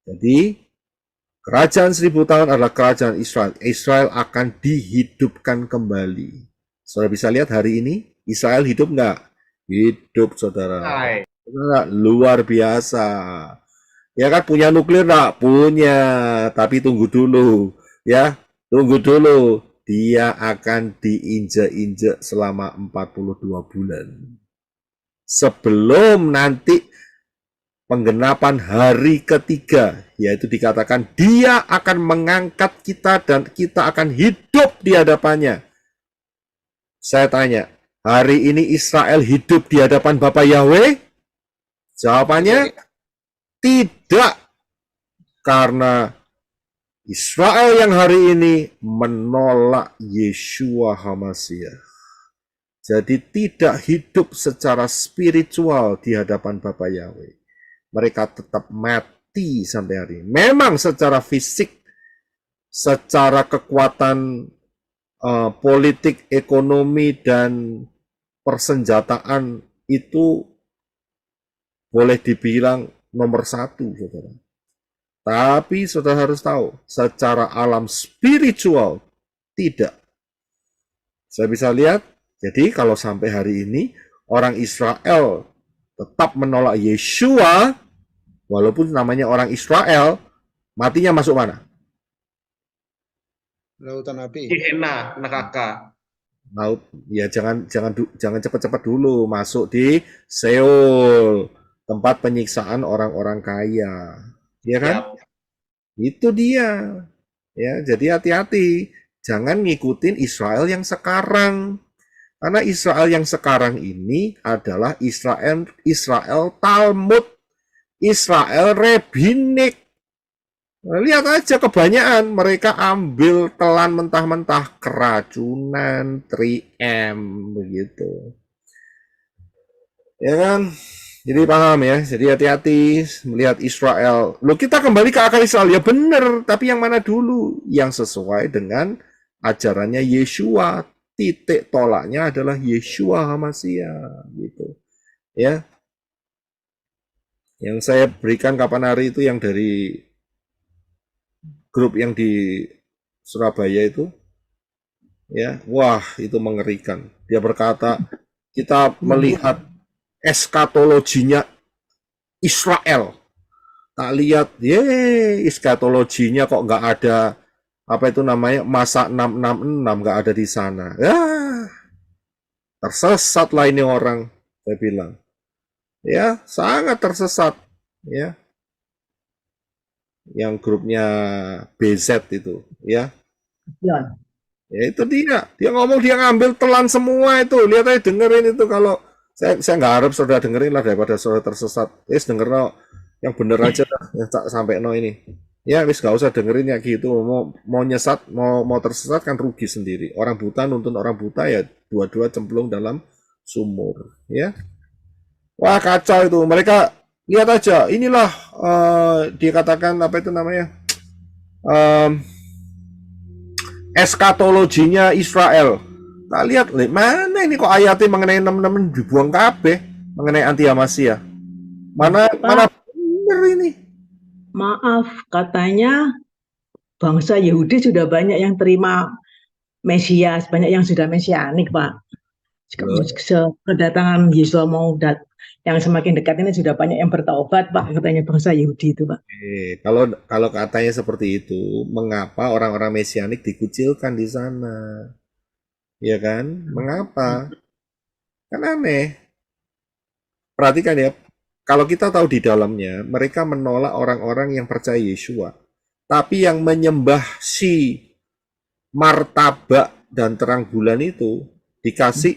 Jadi kerajaan 1000 tahun adalah kerajaan Israel. Israel akan dihidupkan kembali. Saudara bisa lihat hari ini Israel hidup nggak? Hidup, saudara. Hai. Saudara, luar biasa. Ya kan, punya nuklir nggak? Punya, tapi tunggu dulu. Ya, tunggu dulu. Dia akan diinjak-injak selama 42 bulan. Sebelum nanti penggenapan hari ketiga, yaitu dikatakan dia akan mengangkat kita dan kita akan hidup di hadapannya. Saya tanya, hari ini Israel hidup di hadapan Bapa Yahweh? Jawabannya tidak. Karena Israel yang hari ini menolak Yeshua HaMashiach. Jadi tidak hidup secara spiritual di hadapan Bapa Yahweh. Mereka tetap mati sampai hari ini. Memang secara fisik, secara kekuatan politik, ekonomi, dan persenjataan itu boleh dibilang nomor 1, saudara. Tapi saudara harus tahu, secara alam spiritual tidak. Saya bisa lihat, jadi kalau sampai hari ini orang Israel tetap menolak Yeshua, walaupun namanya orang Israel, matinya masuk mana? Lautan api. Gehenna, neraka. laut. Ya jangan cepat-cepat dulu masuk di Seoul, tempat penyiksaan orang-orang kaya. Ya kan? Siap. Itu dia. Ya, jadi hati-hati. Jangan ngikutin Israel yang sekarang. Karena Israel yang sekarang ini adalah Israel Talmud, Israel Rabbinik. Nah, lihat aja kebanyakan mereka ambil telan mentah-mentah, keracunan, 3M begitu. Ya kan? Jadi paham ya. Jadi hati-hati melihat Israel. Loh, kita kembali ke akar Israel. Ya benar, tapi yang mana dulu? Yang sesuai dengan ajarannya Yeshua. Titik tolaknya adalah Yeshua HaMashiach gitu. Ya. Yang saya berikan kapan hari itu yang dari grup yang di Surabaya itu, ya, wah itu mengerikan. Dia berkata, kita melihat eskatologinya Israel. Tak lihat, eskatologinya kok nggak ada, apa itu namanya, masa 666 nggak ada di sana. Ya, tersesat lah ini orang, saya bilang. Ya, sangat tersesat. Ya, yang grupnya BZ itu, ya. Ya. Ya itu dia ngomong, dia ngambil telan semua itu. Lihat aja, dengerin itu. Kalau saya nggak harap saudara dengerin lah daripada saudara tersesat. Wis denger no, yang bener aja dah, yang tak sampai no ini. Ya wis gak usah dengerin ya gitu. Mau nyesat, mau tersesat kan rugi sendiri. Orang buta nuntun orang buta, ya dua-dua cemplung dalam sumur. Ya, wah kacau itu. Mereka lihat aja. Inilah dikatakan apa itu namanya? Eskatologinya Israel. Nah, lihat, mana ini kok ayatnya mengenai 66 dibuang kabeh, mengenai anti Hamasiyah. Mana bener ini? Maaf, katanya bangsa Yahudi sudah banyak yang terima Mesias, banyak yang sudah mesianik, Pak. Kedatangan Yesus yang semakin dekat ini sudah banyak yang bertaubat, Pak, katanya bangsa Yahudi itu, Pak. Kalau katanya seperti itu, mengapa orang-orang mesianik dikucilkan di sana? Ya kan? Mengapa? Kan aneh. Perhatikan ya, kalau kita tahu di dalamnya, mereka menolak orang-orang yang percaya Yeshua. Tapi yang menyembah si martabak dan terang bulan itu dikasih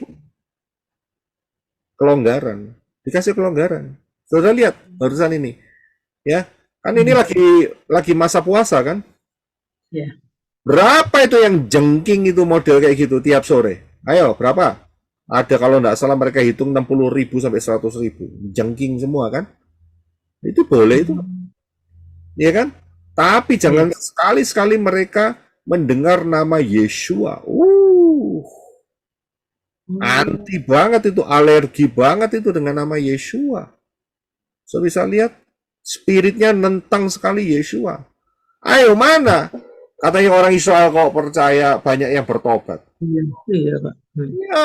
kelonggaran. Dikasih kelonggaran. Saudara lihat barusan ini. Ya, kan ini lagi masa puasa kan? Ya. Berapa itu yang jengking itu model kayak gitu tiap sore? Ayo, berapa? Ada kalau nggak salah mereka hitung 60.000 sampai 100.000. Jengking semua kan? Itu boleh itu. Iya kan? Tapi jangan sekali-sekali mereka mendengar nama Yeshua. Anti banget itu, alergi banget itu dengan nama Yeshua. So bisa lihat spiritnya nentang sekali Yeshua. Ayo mana? Katanya orang Israel kok percaya banyak yang bertobat. Iya, Pak. Ya,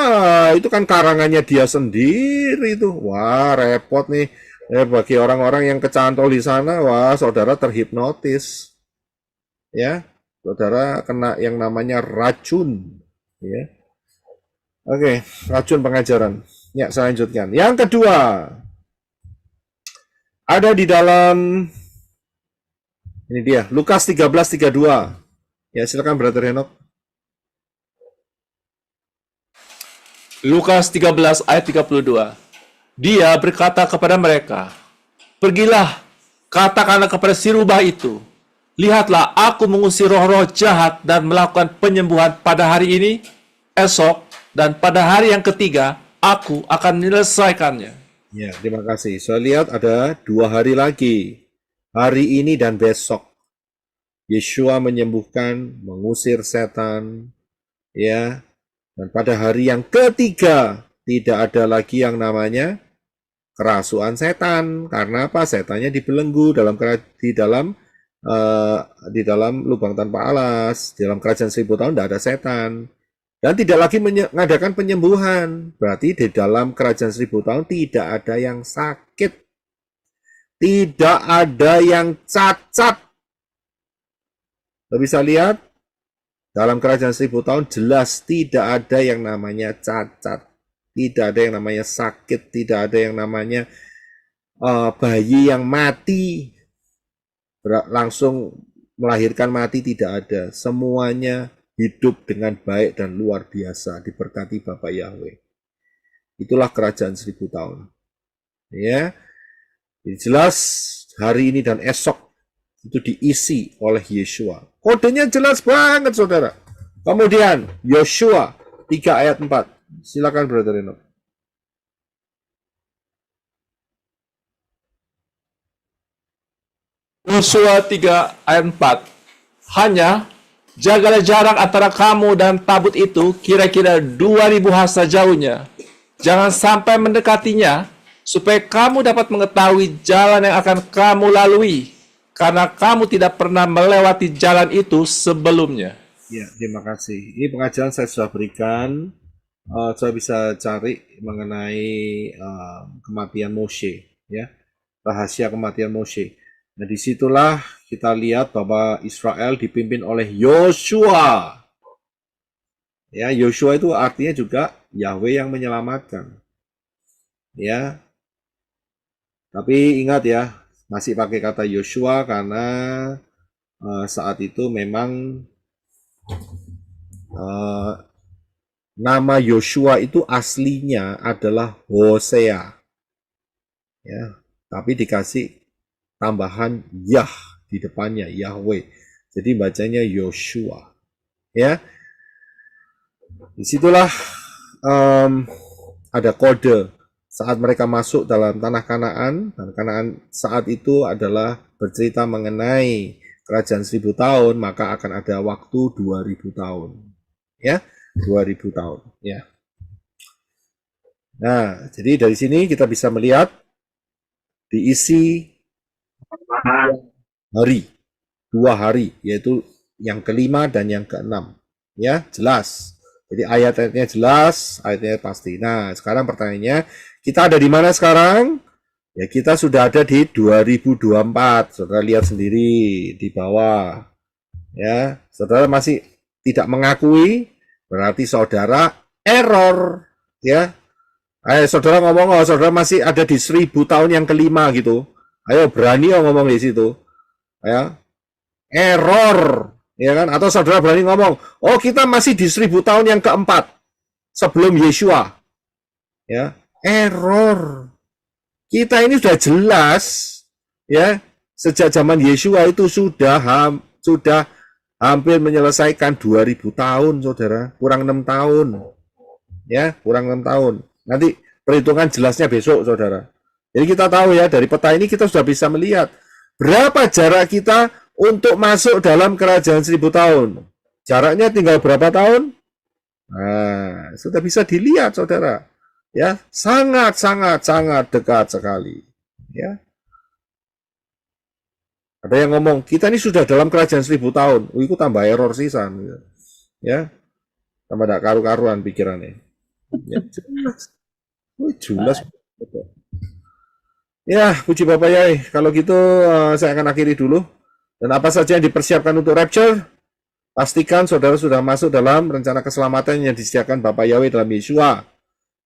itu kan karangannya dia sendiri itu. Wah, repot nih. Bagi orang-orang yang kecantol di sana, wah, saudara terhipnotis. Ya, saudara kena yang namanya racun. Ya. Oke, racun pengajaran. Ya, saya lanjutkan. Yang kedua, ada di dalam, ini dia, Lukas 13:32. Ya, silakan Brother Henok. Lukas 13 ayat 32. Dia berkata kepada mereka, "Pergilah, katakanlah kepada si rubah itu, lihatlah aku mengusir roh-roh jahat dan melakukan penyembuhan pada hari ini, esok, dan pada hari yang ketiga, aku akan menyelesaikannya." Ya, terima kasih. Saya lihat ada 2 hari lagi. Hari ini dan besok. Yeshua menyembuhkan, mengusir setan, ya. Dan pada hari yang ketiga, tidak ada lagi yang namanya kerasukan setan. Karena apa? Setannya dibelenggu di dalam lubang tanpa alas. Di dalam kerajaan 1000 tahun tidak ada setan. Dan tidak lagi mengadakan penyembuhan. Berarti di dalam kerajaan 1000 tahun tidak ada yang sakit. Tidak ada yang cacat. Lo bisa lihat Dalam kerajaan 1000 tahun jelas tidak ada yang namanya cacat, tidak ada yang namanya sakit, tidak ada yang namanya bayi yang mati langsung melahirkan mati, tidak ada. Semuanya hidup dengan baik dan luar biasa, diberkati Bapa Yahweh. Itulah kerajaan 1000 tahun. Ya, jadi jelas hari ini dan esok itu diisi oleh Yeshua. Kodenya jelas banget, saudara. Kemudian Yosua 3 ayat 4. Silakan Brother Reno. Yosua 3 ayat 4. Hanya jagalah jarak antara kamu dan tabut itu kira-kira 2000 hasta jauhnya. Jangan sampai mendekatinya, supaya kamu dapat mengetahui jalan yang akan kamu lalui, karena kamu tidak pernah melewati jalan itu sebelumnya. Ya, terima kasih. Ini pengajaran saya sudah berikan. Saya bisa cari mengenai kematian Moshe, ya, rahasia kematian Moshe. Nah, disitulah kita lihat bahwa Israel dipimpin oleh Yosua. Ya, Yosua itu artinya juga Yahweh yang menyelamatkan. Ya, tapi ingat ya, masih pakai kata Yosua karena saat itu memang nama Yosua itu aslinya adalah Hosea. Ya, tapi dikasih tambahan Yah di depannya, Yahweh. Jadi bacanya Yoshua. Ya, disitulah ada kode saat mereka masuk dalam tanah Kanaan. Dan Kanaan saat itu adalah bercerita mengenai kerajaan 1000 tahun, maka akan ada waktu 2000 tahun. Ya, 2000 tahun. Ya. Nah, jadi dari sini kita bisa melihat diisi hari, 2 hari, yaitu yang kelima dan yang keenam. Ya, jelas. Jadi ayat-ayatnya jelas, ayatnya pasti. Nah, sekarang pertanyaannya, kita ada di mana sekarang? Ya, kita sudah ada di 2024. Saudara lihat sendiri di bawah. Ya, saudara masih tidak mengakui, berarti saudara error. Ya, saudara ngomong, saudara masih ada di 1000 tahun yang kelima gitu. Ayo berani ngomong di situ. Ya, error. Ya kan? Atau saudara berani ngomong, oh kita masih di 1000 tahun yang keempat sebelum Yeshua. Ya, error. Kita ini sudah jelas, ya, sejak zaman Yeshua itu sudah hampir menyelesaikan 2000 tahun, saudara. Kurang 6 tahun. Ya, kurang 6 tahun. Nanti perhitungan jelasnya besok, saudara. Jadi kita tahu ya, dari peta ini kita sudah bisa melihat berapa jarak kita untuk masuk dalam kerajaan 1000 tahun. Jaraknya tinggal berapa tahun? Nah, sudah bisa dilihat, saudara. Ya, sangat dekat sekali. Ya. Ada yang ngomong, kita ini sudah dalam kerajaan 1000 tahun. Itu tambah error sisan. Ya, tambah tidak karu-karuan pikirannya. Ya, jelas. Ya, puji Bapak Yai. Kalau gitu saya akan akhiri dulu. Dan apa saja yang dipersiapkan untuk rapture, pastikan saudara sudah masuk dalam rencana keselamatan yang disediakan Bapak Yahweh dalam Yeshua.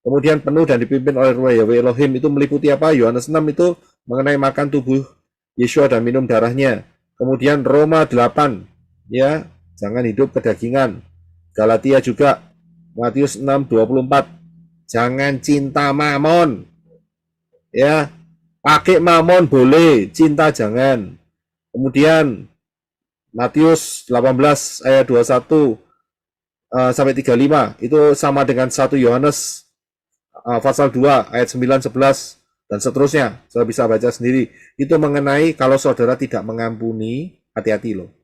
Kemudian penuh dan dipimpin oleh Ruh Yahweh Elohim. Itu meliputi apa? Yohanes 6 itu mengenai makan tubuh Yeshua dan minum darahnya. Kemudian Roma 8, ya, jangan hidup kedagingan. Galatia juga, Matius 6:24, jangan cinta mamon. Ya, pakai mamon boleh, cinta jangan. Kemudian Matius 18 ayat 21 sampai 35 itu sama dengan 1 Yohanes pasal 2 ayat 9, 11 dan seterusnya. Saudara bisa baca sendiri. Itu mengenai kalau saudara tidak mengampuni, hati-hati loh.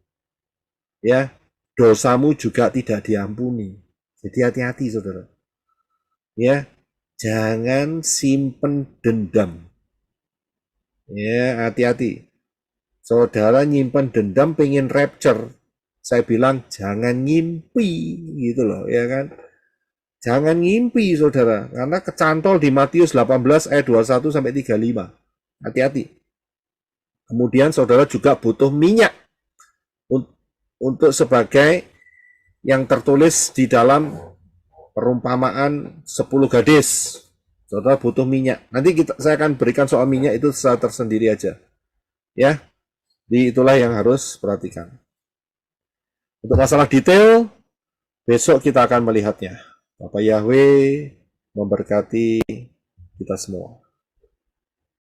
Ya, dosamu juga tidak diampuni. Jadi hati-hati saudara. Ya, jangan simpen dendam. Ya, hati-hati. Saudara nyimpen dendam pengen rapture, saya bilang jangan ngimpi gitu loh, ya kan? Jangan ngimpi saudara, karena kecantol di Matius 18 ayat 21 sampai 35. Hati-hati. Kemudian saudara juga butuh minyak untuk sebagai yang tertulis di dalam perumpamaan 10 gadis. Saudara butuh minyak. Nanti saya akan berikan soal minyak itu secara tersendiri aja. Ya, itulah yang harus perhatikan. Untuk masalah detail, besok kita akan melihatnya. Bapak Yahweh memberkati kita semua.